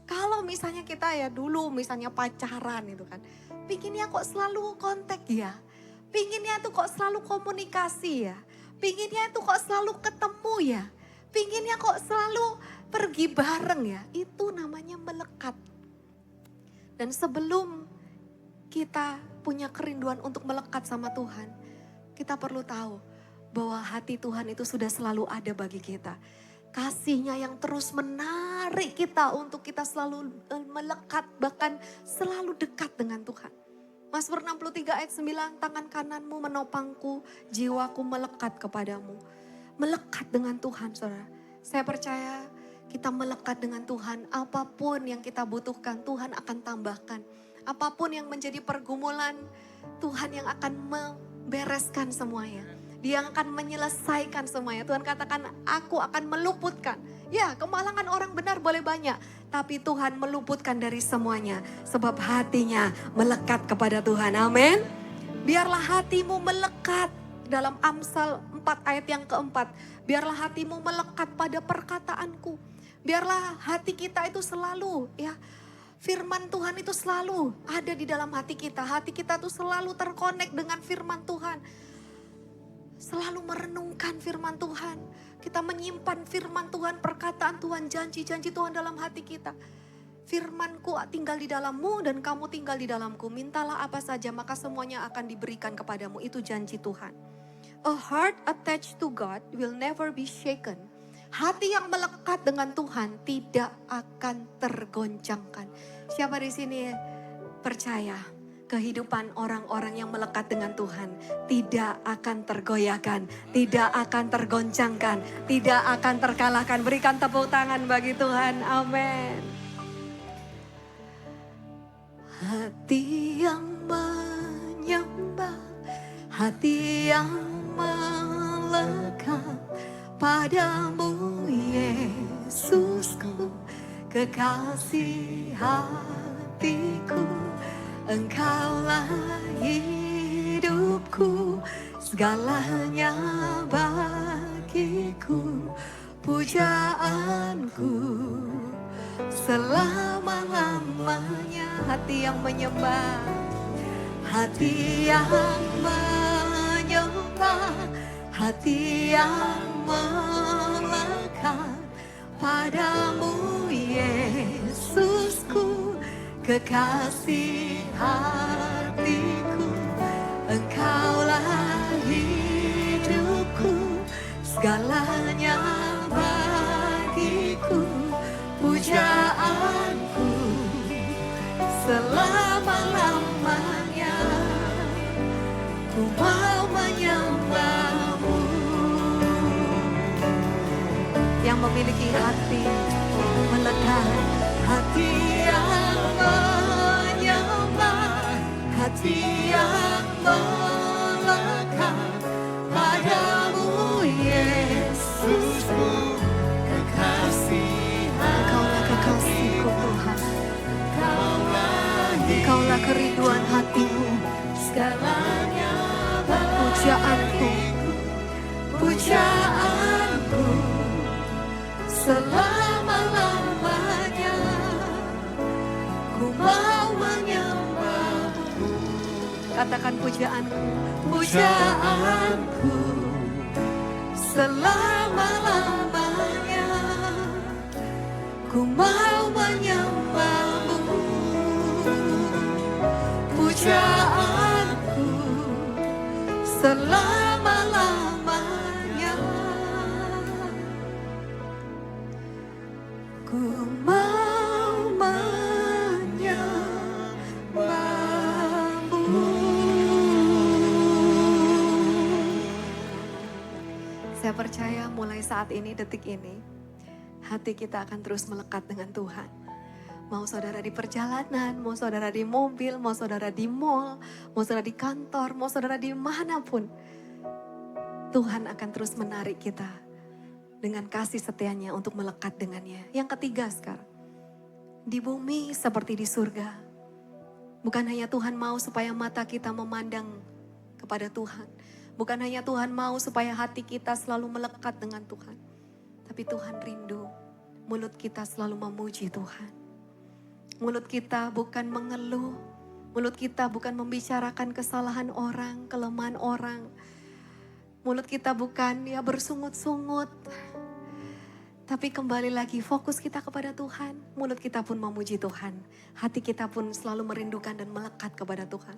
Speaker 2: Kalau misalnya kita ya dulu misalnya pacaran itu kan, pinginnya kok selalu kontak ya, pinginnya itu kok selalu komunikasi ya, pinginnya itu kok selalu ketemu ya, pinginnya kok selalu pergi bareng ya, itu namanya melekat. Dan sebelum kita punya kerinduan untuk melekat sama Tuhan, kita perlu tahu bahwa hati Tuhan itu sudah selalu ada bagi kita. Kasih-Nya yang terus menarik kita untuk kita selalu melekat, bahkan selalu dekat dengan Tuhan. Mazmur 63 ayat 9, tangan kananmu menopangku, jiwaku melekat kepadamu. Melekat dengan Tuhan, saudara. Saya percaya kita melekat dengan Tuhan, apapun yang kita butuhkan Tuhan akan tambahkan. Apapun yang menjadi pergumulan, Tuhan yang akan bereskan semuanya. Dia akan menyelesaikan semuanya. Tuhan katakan, aku akan meluputkan. Ya, kemalangan orang benar boleh banyak. Tapi Tuhan meluputkan dari semuanya. Sebab hatinya melekat kepada Tuhan. Amin. Biarlah hatimu melekat. Dalam Amsal 4 ayat yang keempat. Biarlah hatimu melekat pada perkataanku. Biarlah hati kita itu selalu ya, firman Tuhan itu selalu ada di dalam hati kita. Hati kita tuh selalu terkonek dengan firman Tuhan. Selalu merenungkan firman Tuhan. Kita menyimpan firman Tuhan, perkataan Tuhan, janji-janji Tuhan dalam hati kita. Firman-Ku tinggal di dalammu dan kamu tinggal di dalamku. Mintalah apa saja maka semuanya akan diberikan kepadamu. Itu janji Tuhan. A heart attached to God will never be shaken. Hati yang melekat dengan Tuhan tidak akan tergoncangkan. Siapa di sini percaya kehidupan orang-orang yang melekat dengan Tuhan tidak akan tergoyahkan, tidak akan tergoncangkan, tidak akan terkalahkan. Berikan tepuk tangan bagi Tuhan. Amin. Hati yang menyembah, hati yang melekat padamu Yesusku, kekasih hatiku. Engkaulah hidupku, segalanya bagiku, pujaanku selama-lamanya. Hati yang menyembah, hati yang menyembah, hati yang melekat padamu Yesusku, kekasih hatiku. Engkaulah hidupku, segalanya bagiku, pujaanku selama-lamanya. Ku mau menyembahmu. Yang memiliki hati melekat, hati yang menyembah, hati yang melekat padamu Yesusku, kekasih. Engkaulah kekasihku Tuhan, Engkaulah kerinduan hatimu, segalanya pujaanku, pujaanku selama-lamanya. Ku mau menyembahmu. Katakan pujaanku, pujaanku selama-lamanya. Ku mau menyembahmu. Pujaanku selama-lamanya. Ku mau menyembahmu. Saya percaya mulai saat ini, detik ini, hati kita akan terus melekat dengan Tuhan. Mau saudara di perjalanan, mau saudara di mobil, mau saudara di mall, mau saudara di kantor, mau saudara di manapun. Tuhan akan terus menarik kita dengan kasih setianya untuk melekat dengannya. Yang ketiga sekarang, di bumi seperti di surga. Bukan hanya Tuhan mau supaya mata kita memandang kepada Tuhan. Bukan hanya Tuhan mau supaya hati kita selalu melekat dengan Tuhan. Tapi Tuhan rindu mulut kita selalu memuji Tuhan. Mulut kita bukan mengeluh. Mulut kita bukan membicarakan kesalahan orang, kelemahan orang. Mulut kita bukan bersungut-sungut. Tapi kembali lagi fokus kita kepada Tuhan. Mulut kita pun memuji Tuhan. Hati kita pun selalu merindukan dan melekat kepada Tuhan.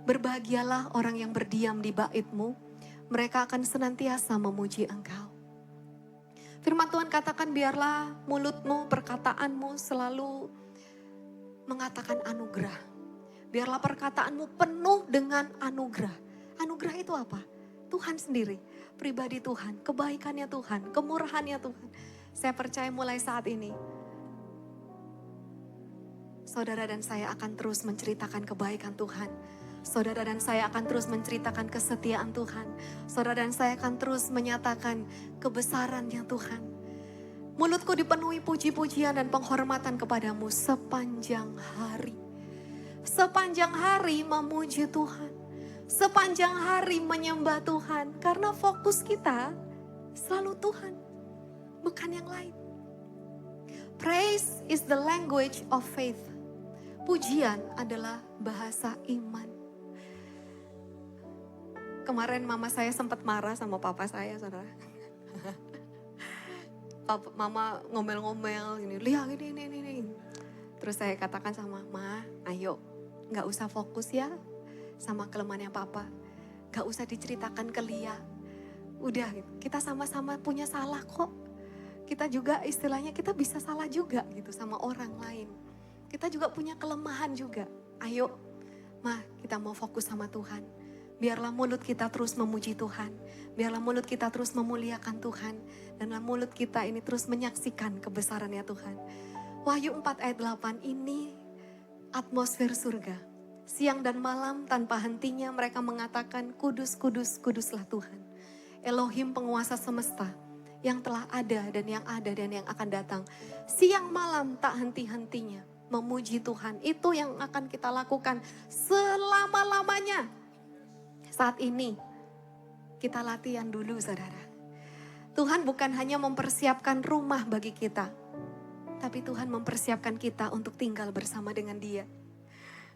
Speaker 2: Berbahagialah orang yang berdiam di bait-Mu. Mereka akan senantiasa memuji Engkau. Firman Tuhan katakan biarlah mulutmu, perkataanmu selalu mengatakan anugerah. Biarlah perkataanmu penuh dengan anugerah. Anugerah itu apa? Tuhan sendiri, pribadi Tuhan, kebaikannya Tuhan, kemurahannya Tuhan. Saya percaya mulai saat ini, saudara dan saya akan terus menceritakan kebaikan Tuhan. Saudara dan saya akan terus menceritakan kesetiaan Tuhan. Saudara dan saya akan terus menyatakan kebesarannya Tuhan. Mulutku dipenuhi puji-pujian dan penghormatan kepadamu sepanjang hari. Sepanjang hari memuji Tuhan. Sepanjang hari menyembah Tuhan. Karena fokus kita selalu Tuhan. Bukan yang lain. Praise is the language of faith. Pujian adalah bahasa iman. Kemarin mama saya sempat marah sama papa saya, saudara. Mama ngomel-ngomel gini, lihat ini. Terus saya katakan sama Ma, ayo gak usah fokus ya sama kelemahannya papa. Gak usah diceritakan ke Lia. Udah, kita sama-sama punya salah kok. Kita juga istilahnya kita bisa salah juga gitu sama orang lain. Kita juga punya kelemahan juga. Ayo, Ma, kita mau fokus sama Tuhan. Biarlah mulut kita terus memuji Tuhan. Biarlah mulut kita terus memuliakan Tuhan. Dan mulut kita ini terus menyaksikan kebesarannya Tuhan. Wahyu 4 ayat 8 ini atmosfer surga. Siang dan malam tanpa hentinya mereka mengatakan kudus, kudus, kuduslah Tuhan. Elohim penguasa semesta. Yang telah ada dan yang ada dan yang akan datang. Siang malam tak henti-hentinya memuji Tuhan. Itu yang akan kita lakukan selama-lamanya. Saat ini kita latihan dulu saudara. Tuhan bukan hanya mempersiapkan rumah bagi kita. Tapi Tuhan mempersiapkan kita untuk tinggal bersama dengan Dia.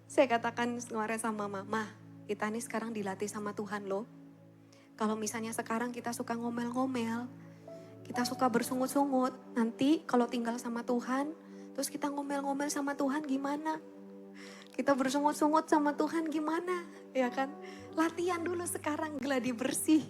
Speaker 2: Saya katakan kemarin sama Mama, kita ini sekarang dilatih sama Tuhan loh. Kalau misalnya sekarang kita suka ngomel-ngomel, kita suka bersungut-sungut. Nanti kalau tinggal sama Tuhan, terus kita ngomel-ngomel sama Tuhan gimana? Kita bersungut-sungut sama Tuhan gimana? Ya kan? Latihan dulu sekarang geladi bersih.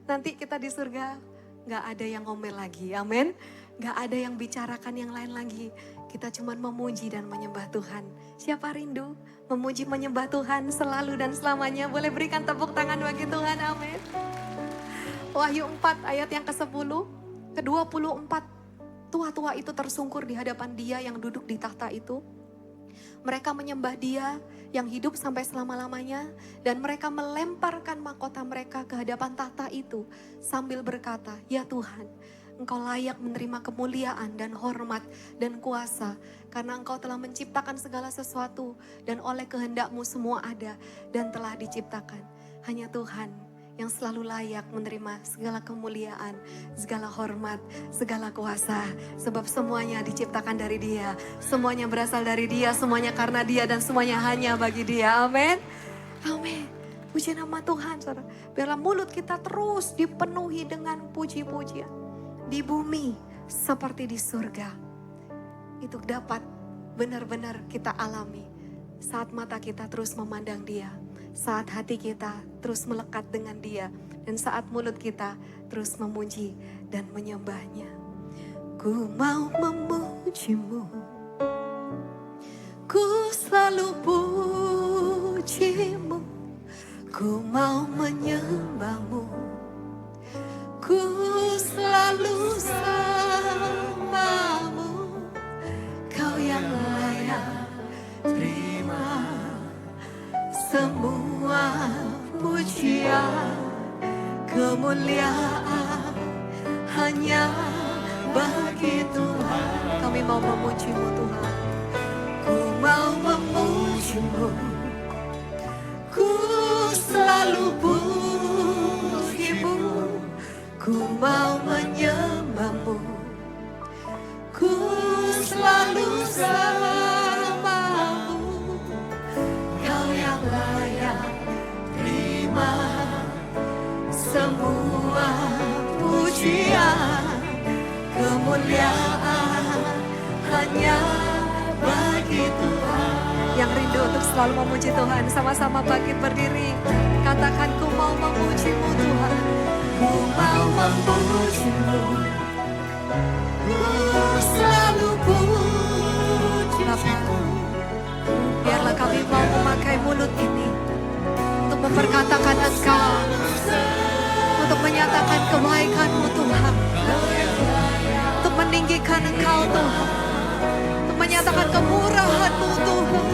Speaker 2: Nanti kita di surga gak ada yang ngomel lagi. Amin. Gak ada yang bicarakan yang lain lagi. Kita cuma memuji dan menyembah Tuhan. Siapa rindu memuji menyembah Tuhan selalu dan selamanya? Boleh berikan tepuk tangan bagi Tuhan. Amin. Wahyu 4 ayat yang ke-10, ke-24. Tua-tua itu tersungkur di hadapan Dia yang duduk di takhta itu. Mereka menyembah Dia yang hidup sampai selama-lamanya. Dan mereka melemparkan mahkota mereka ke hadapan takhta itu. Sambil berkata, ya Tuhan, Engkau layak menerima kemuliaan dan hormat dan kuasa. Karena Engkau telah menciptakan segala sesuatu. Dan oleh kehendak-Mu semua ada dan telah diciptakan. Hanya Tuhan yang selalu layak menerima segala kemuliaan, segala hormat, segala kuasa. Sebab semuanya diciptakan dari Dia, semuanya berasal dari Dia, semuanya karena Dia, dan semuanya hanya bagi Dia. Amin. Amin. Puji nama Tuhan, saudara. Biarlah mulut kita terus dipenuhi dengan puji-pujian. Di bumi seperti di surga. Itu dapat benar-benar kita alami saat mata kita terus memandang Dia. Saat hati kita terus melekat dengan Dia. Dan saat mulut kita terus memuji dan menyembahnya. Ku mau memuji-Mu. Ku selalu puji-Mu. Ku mau menyembah-Mu. Ku selalu sama-Mu. Kau yang layak terima semua pujian, kemuliaan hanya bagi Tuhan. Kami mau memuji-Mu Tuhan. Ku mau memuji-Mu. Ku selalu puji-Mu. Ku mau menyembah-Mu. Ku selalu sama-Mu. Kau yang layak terima semua pujian, kemuliaan hanya bagi Tuhan. Yang rindu untuk selalu memuji Tuhan, sama-sama bangkit berdiri. Katakan, ku mau memuji-Mu Tuhan. Ku mau memuji-Mu. Ku selalu puji-Mu. Biarlah kami mau memakai mulut ini untuk memperkatakan Engkau, untuk menyatakan kebaikan-Mu Tuhan, untuk meninggikan Engkau Tuhan, untuk menyatakan kemurahan-Mu Tuhan.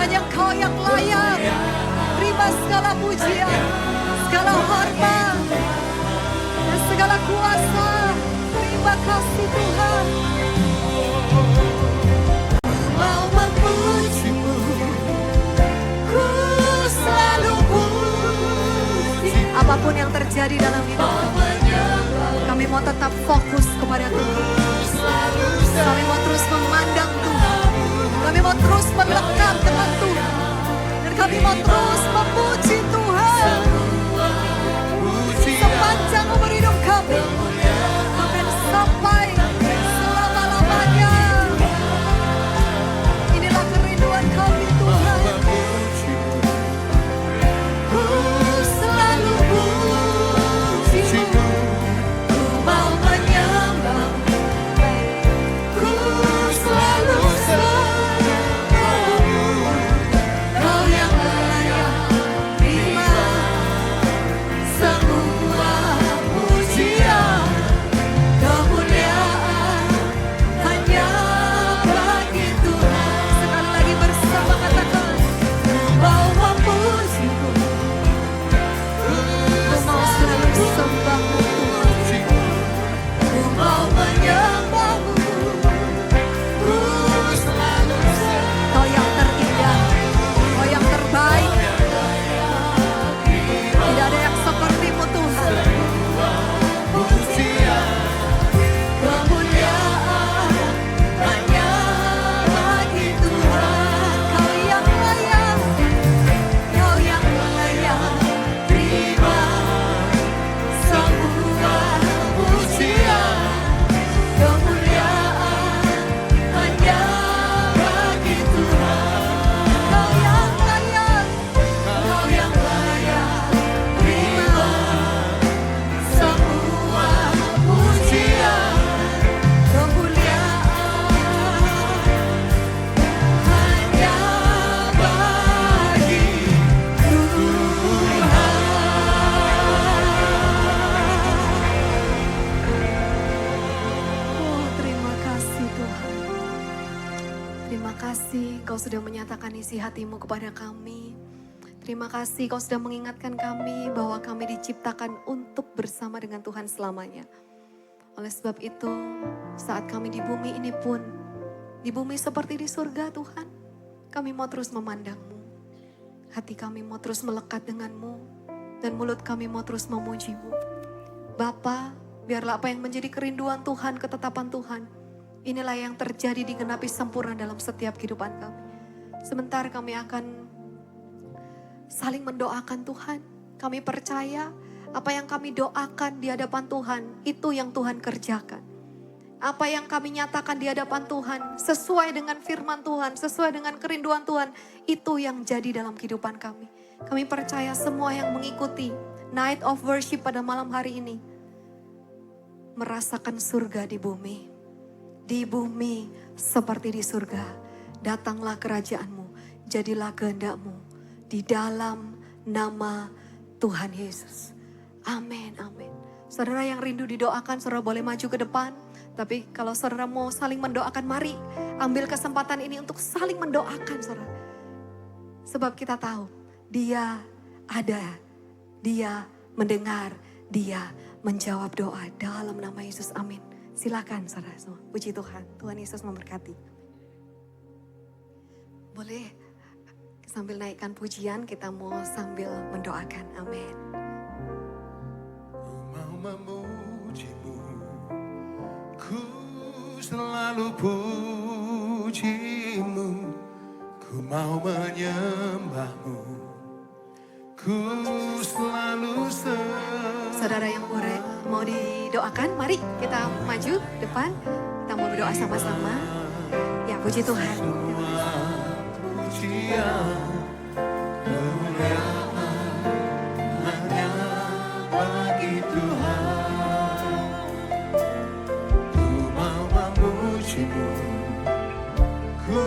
Speaker 2: Hanya Engkau yang layak terima segala pujian, segala hormat, dan segala kuasa. Terima kasih Tuhan. Mau memuji-Mu, ku selalu puji. Apapun yang terjadi dalam hidup kami mau tetap fokus kepada Tuhan. Kami mau terus memandang Tuhan. Kami mau terus melekat dengan Tuhan. Dan kami mau terus memuji Tuhan. Sepanjang umur hidup kami. Amin. Sampai selama-lamanya. Inilah kerinduan kami Tuhan. Ku selalu puji-Mu. Ku mau menyembah. Ku selalu sembah-Mu. Kau yang layak terima semua pujian. Kemuliaan hanya bagi Tuhan. Sekali lagi bersama katakan, ku mau memuji-Mu. Ku mau selalu sembah-Mu Tuhan. Ku mau menyembah-Mu. Ku selalu sembah. Kau yang terindah, Kau yang terbaik. Tidak ada yang seperti-Mu Tuhan. Kemuliaan hanya bagi Tuhan. Kau yang layak, Kau yang layak terima semua pujian. Kemuliaan hanya bagi Tuhan. Kau yang layak, Kau yang layak terima semua pujian. Oh, terima kasih Tuhan. Terima kasih Kau sudah menyatakan isi hati-Mu kepada kami. Terima kasih Kau sudah mengingatkan kami bahwa kami diciptakan untuk bersama dengan Tuhan selamanya. Oleh sebab itu, saat kami di bumi ini pun, di bumi seperti di surga Tuhan, kami mau terus memandang-Mu. Hati kami mau terus melekat dengan-Mu, dan mulut kami mau terus memuji-Mu. Bapa, biarlah apa yang menjadi kerinduan Tuhan, ketetapan Tuhan, inilah yang terjadi digenapi sempurna dalam setiap kehidupan kami. Sebentar kami akan saling mendoakan Tuhan. Kami percaya apa yang kami doakan di hadapan Tuhan, itu yang Tuhan kerjakan. Apa yang kami nyatakan di hadapan Tuhan, sesuai dengan firman Tuhan, sesuai dengan kerinduan Tuhan, itu yang jadi dalam kehidupan kami. Kami percaya semua yang mengikuti Night of Worship pada malam hari ini, merasakan surga di bumi. Di bumi seperti di surga. Datanglah kerajaan-Mu, jadilah kehendak-Mu di dalam nama Tuhan Yesus. Amin, amin. Saudara yang rindu didoakan, saudara boleh maju ke depan. Tapi kalau saudara mau saling mendoakan, mari ambil kesempatan ini untuk saling mendoakan saudara. Sebab kita tahu Dia ada, Dia mendengar, Dia menjawab doa dalam nama Yesus. Amin. Silakan saudara semua. Puji Tuhan. Tuhan Yesus memberkati. Boleh sambil naikkan pujian, kita mau sambil mendoakan. Amin.
Speaker 1: Ku mau memuji-Mu, ku selalu puji-Mu, ku mau menyembah-Mu, ku selalu sembah.
Speaker 2: Saudara yang mau didoakan, mari kita maju depan. Kita mau berdoa sama-sama. Ya, puji Tuhan.
Speaker 1: Pujian, kemuliaan hanya bagi Tuhan. Ku mau memuji-Mu, ku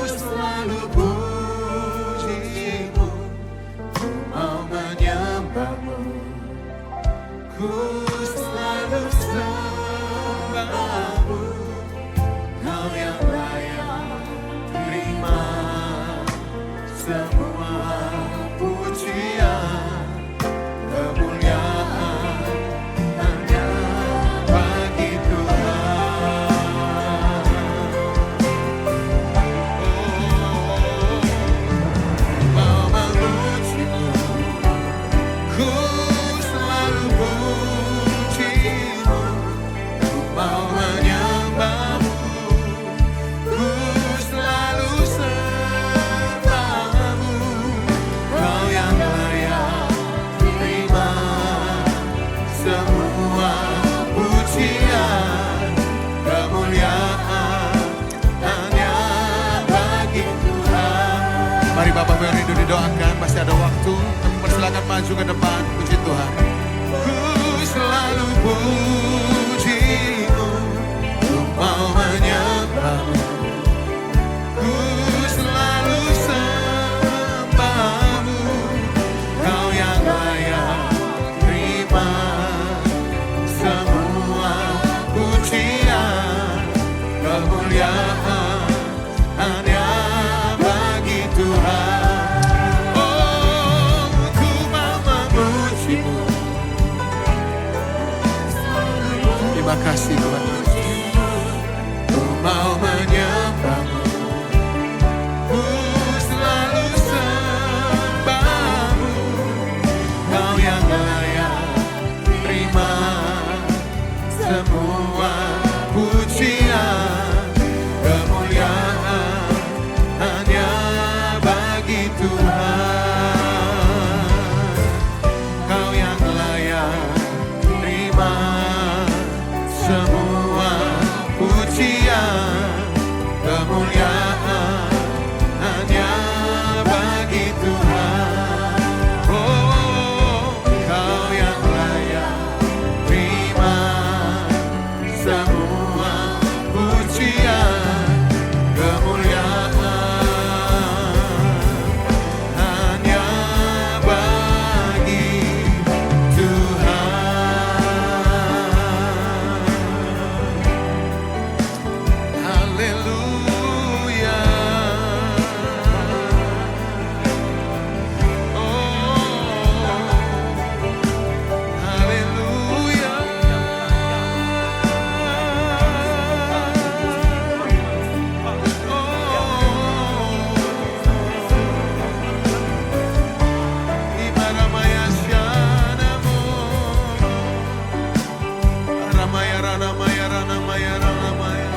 Speaker 1: selalu puji-Mu, ku mau menyembah-Mu, ku selalu sembah-Mu. Kau yang layak terima semua pujian. Bapak yang rindu didoakan, masih ada waktu. Kami persilakan maju ke depan, puji Tuhan. Ku selalu pujimu, ku mau menyembahmu. Ku selalu sembahmu, Kau yang layak terima semua pujian, kemuliaan hanya bagi Tuhan. Oh, ku mau memujimu. Terima kasih Tuhan Yesus. Ku mau menyembahmu. Ku selalu sembahmu, Kau yang layak terima semua pujian, kemuliaan hanya bagi Tuhan. Kau yang layak terima semua pujian, kemuliaan hanya bagi Tuhan. Oh, Kau yang layak terima semua pujian, kemuliaan hanya bagi Tuhan. Haleluya. Oh, haleluya. Ibaramaya syanamu, ramaya ranamaya ranamaya ranamaya,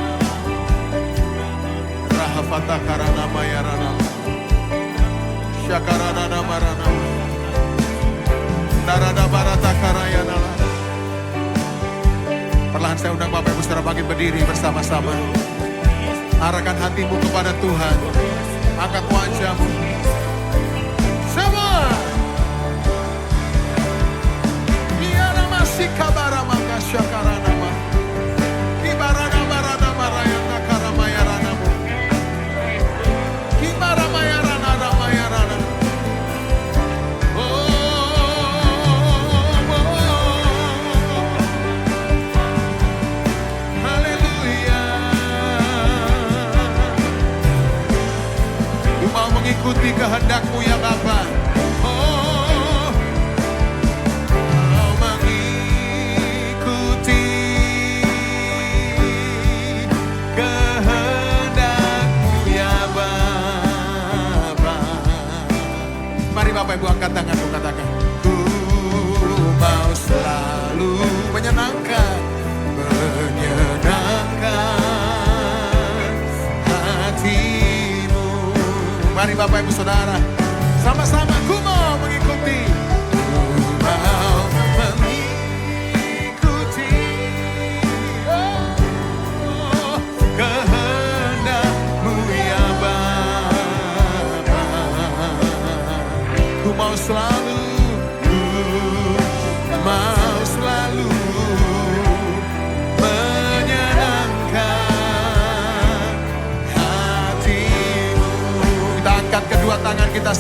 Speaker 1: rahafata karanamaya ranamaya, syakarana marana, narada barata karayana. Perlahan saya undang Bapak Ibu Saudara bangkit berdiri bersama-sama. Arahkan hatimu kepada Tuhan. Angkat wajahmu. Semua. Biara masih kabara maka syakarana ma. Kibarana barana marayana karamaya ranamu. Kibara maya rana ramaya rana. Haleluya. Ku mau mengikuti kehendak-Mu ya Bapa. Oh, mau mengikuti kehendak-Mu ya Bapa. Mari Bapak Ibu angkat tanganmu, katakan. Ku mau selalu menyenangkan hatimu. Mari Bapak Ibu Saudara, sama-sama ku mau mengikuti. Ku mau mengikuti kehendak-Mu ya Bapa. Ku mau selalu, ku mau selalu menyenangkan hatimu. Kita angkat kedua tangan kita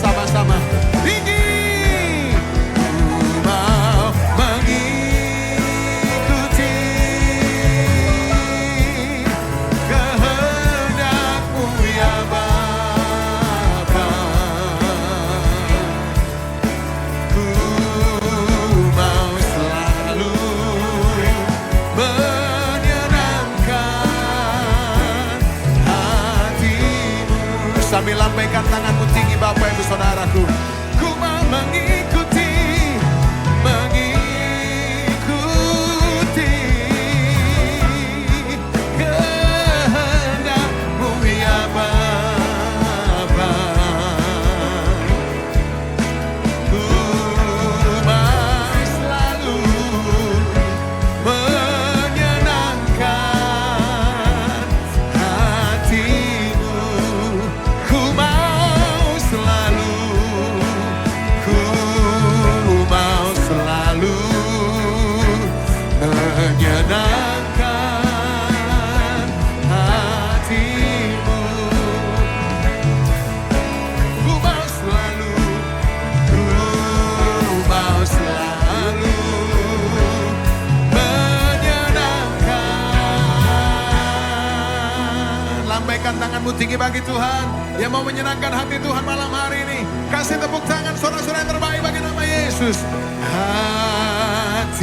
Speaker 1: kemuliaan-Mu tinggi bagi Tuhan. Yang mau menyenangkan hati Tuhan malam hari ini. Kasih tepuk tangan sorak-sorai yang terbaik bagi nama Yesus. Hatiku.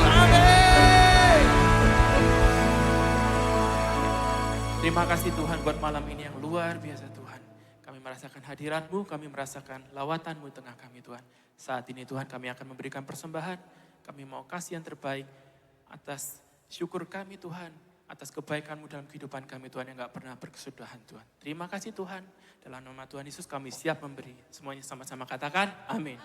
Speaker 1: Amin.
Speaker 3: Terima kasih Tuhan buat malam ini yang luar biasa Tuhan. Kami merasakan hadirat-Mu, kami merasakan lawatan-Mu tengah kami Tuhan. Saat ini Tuhan kami akan memberikan persembahan. Kami mau kasih yang terbaik atas syukur kami Tuhan. Atas kebaikan-Mu dalam kehidupan kami Tuhan yang gak pernah berkesudahan Tuhan. Terima kasih Tuhan. Dalam nama Tuhan Yesus kami siap memberi. Semuanya sama-sama katakan amin.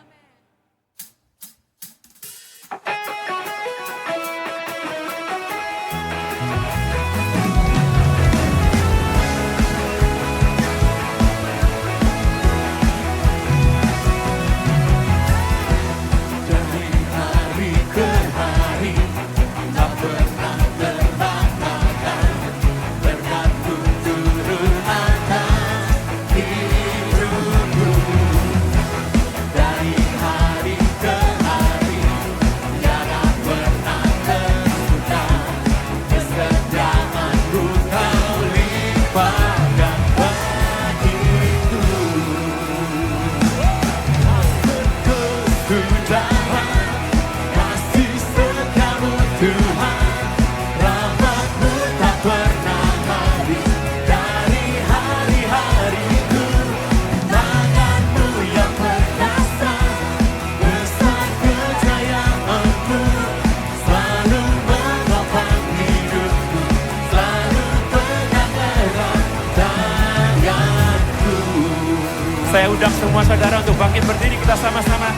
Speaker 3: Saya undang semua saudara untuk bangkit berdiri, kita sama-sama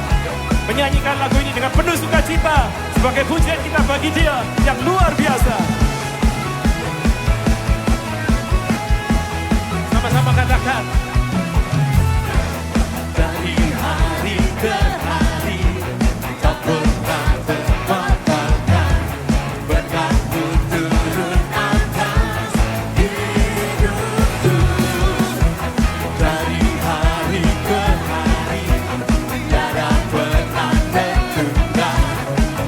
Speaker 3: menyanyikan lagu ini dengan penuh sukacita sebagai pujian kita bagi Dia yang luar biasa. Sama-sama katakan. Dari hari ke hari tak pernah terbatalkan, berkat-Mu turun atas hidupku. Dari hari ke hari tiada pernah tertunda,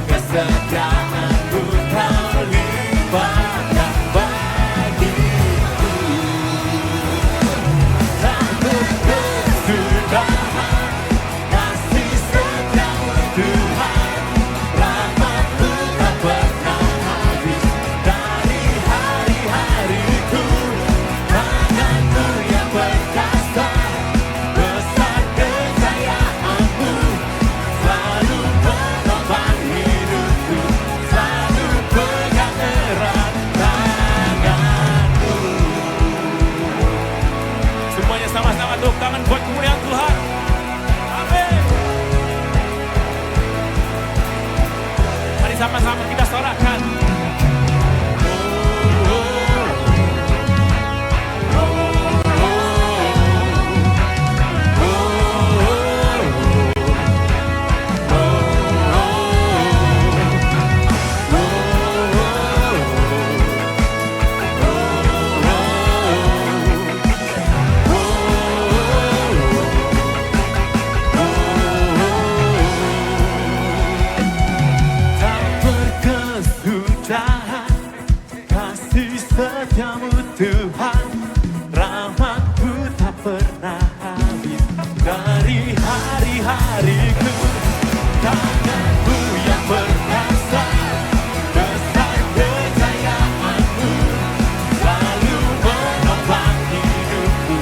Speaker 3: kesetiaan-Mu Kau limpahkan bagiku. Tak berkesudahan kasih setia-Mu Tuhan, rahmat-Mu tak pernah habis. Dari hari-hariku tangan-Mu yang perkasa, besar kejayaan-Mu selalu menopang hidupku, selalu pegang erat tangan-Mu. Semuanya sama-sama tepuk tangan buat kemuliaan Tuhan. Amin. Mari sama-sama kita sorakan. Tak berkesudahan kasih setia-Mu Tuhan, rahmat-Mu tak pernah habis. Dari hari-hariku tangan-Mu yang perkasa, besar kejayaan-Mu selalu menopang hidupku,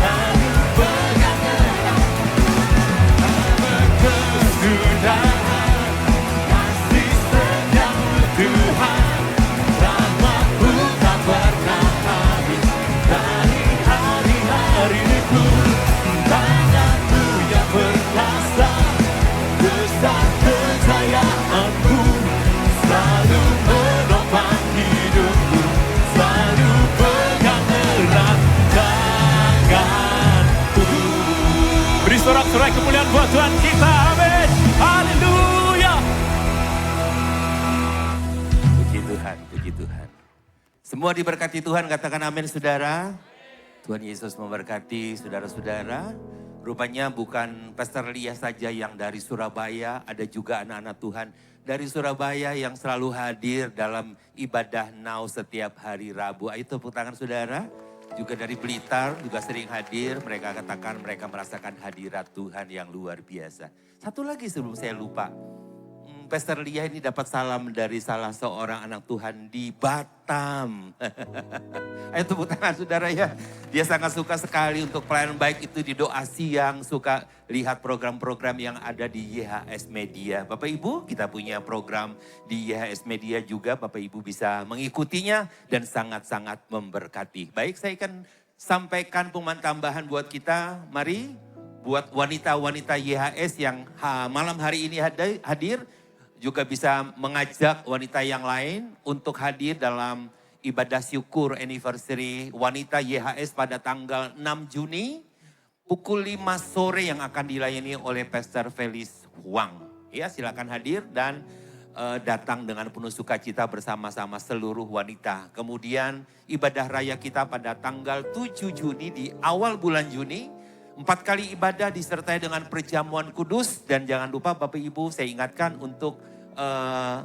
Speaker 3: selalu pegang erat. Tak berkesudahan kasih setia-Mu Tuhan, rahmat-Mu tak pernah habis. Dari hari-hariku tangan-Mu yang perkasa, besar kejayaan-Mu selalu menopang hidupku, selalu pegang erat tangan-Ku. Beri sorak-sorai kemuliaan buat Tuhan kita, amin. Haleluya.
Speaker 4: Puji Tuhan, puji Tuhan. Semua diberkati Tuhan, katakan amin saudara. Tuhan Yesus memberkati saudara-saudara. Rupanya bukan Pastor Lia saja yang dari Surabaya, ada juga anak-anak Tuhan dari Surabaya yang selalu hadir dalam ibadah now setiap hari Rabu. Ayo tepuk tangan saudara. Juga dari Blitar juga sering hadir, mereka katakan mereka merasakan hadirat Tuhan yang luar biasa. Satu lagi sebelum saya lupa. Pastor Lia ini dapat salam dari salah seorang anak Tuhan di Batam. Ayo tepuk tangan saudara ya. Dia sangat suka sekali untuk pelayanan baik itu di doa siang. Suka lihat program-program yang ada di YHS Media. Bapak Ibu kita punya program di YHS Media juga. Bapak Ibu bisa mengikutinya dan sangat-sangat memberkati. Baik saya akan sampaikan pengumuman tambahan buat kita. Mari buat wanita-wanita YHS yang malam hari ini hadir. Juga bisa mengajak wanita yang lain untuk hadir dalam ibadah syukur anniversary wanita YHS pada tanggal 6 Juni pukul 5 sore yang akan dilayani oleh Pastor Felis Huang. Ya, silakan hadir dan datang dengan penuh sukacita bersama-sama seluruh wanita. Kemudian ibadah raya kita pada tanggal 7 Juni di awal bulan Juni. 4 kali ibadah disertai dengan perjamuan kudus. Dan jangan lupa Bapak Ibu saya ingatkan untuk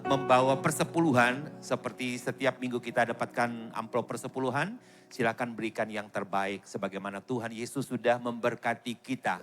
Speaker 4: membawa persepuluhan. Seperti setiap minggu kita dapatkan amplop persepuluhan. Silakan berikan yang terbaik sebagaimana Tuhan Yesus sudah memberkati kita.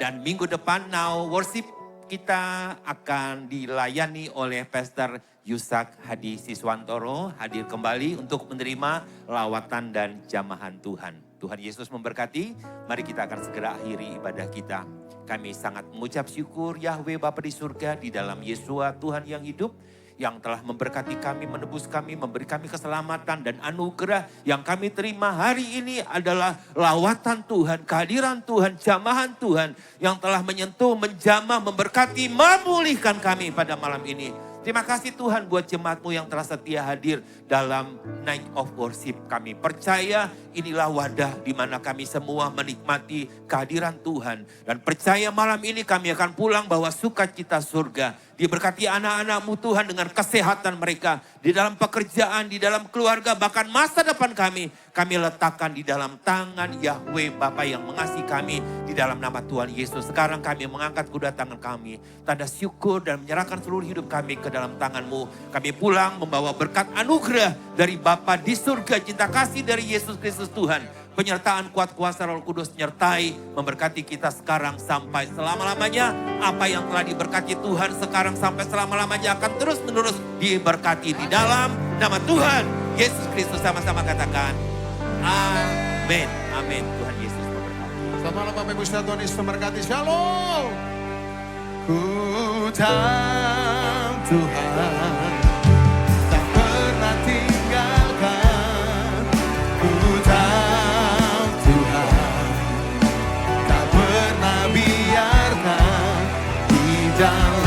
Speaker 4: Dan minggu depan Now Worship kita akan dilayani oleh Pastor Yusak Hadi Siswantoro. Hadir kembali untuk menerima lawatan dan jamahan Tuhan. Tuhan Yesus memberkati, mari kita akan segera akhiri ibadah kita. Kami sangat mengucap syukur Yahweh Bapa di surga di dalam Yesua Tuhan yang hidup. Yang telah memberkati kami, menebus kami, memberi kami keselamatan dan anugerah yang kami terima hari ini adalah lawatan Tuhan, kehadiran Tuhan, jamahan Tuhan yang telah menyentuh, menjamah, memberkati, memulihkan kami pada malam ini. Terima kasih Tuhan buat jemaat-Mu yang telah setia hadir dalam Night of Worship kami. Percaya inilah wadah di mana kami semua menikmati kehadiran Tuhan. Dan percaya malam ini kami akan pulang bawa sukacita surga. Diberkati anak-anak-Mu Tuhan dengan kesehatan mereka. Di dalam pekerjaan, di dalam keluarga, bahkan masa depan kami. Kami letakkan di dalam tangan Yahweh Bapa yang mengasihi kami. Di dalam nama Tuhan Yesus. Sekarang kami mengangkat kedua tangan kami. Tanda syukur dan menyerahkan seluruh hidup kami ke dalam tangan-Mu. Kami pulang membawa berkat anugerah dari Bapa di surga. Cinta kasih dari Yesus Kristus Tuhan. Penyertaan kuat kuasa Roh Kudus menyertai memberkati kita sekarang sampai selama-lamanya. Apa yang telah diberkati Tuhan sekarang sampai selama-lamanya akan terus menerus diberkati di dalam nama Tuhan Yesus Kristus. Sama-sama katakan amin. Amin. Tuhan Yesus memberkati.
Speaker 1: Selamat malam Bapak Ibu saudara, Tuhan Yesus memberkati. Shalom. Ku tahu Tuhan tak pernah tinggalkan. Ku tahu Tuhan tak pernah biarkan di dalam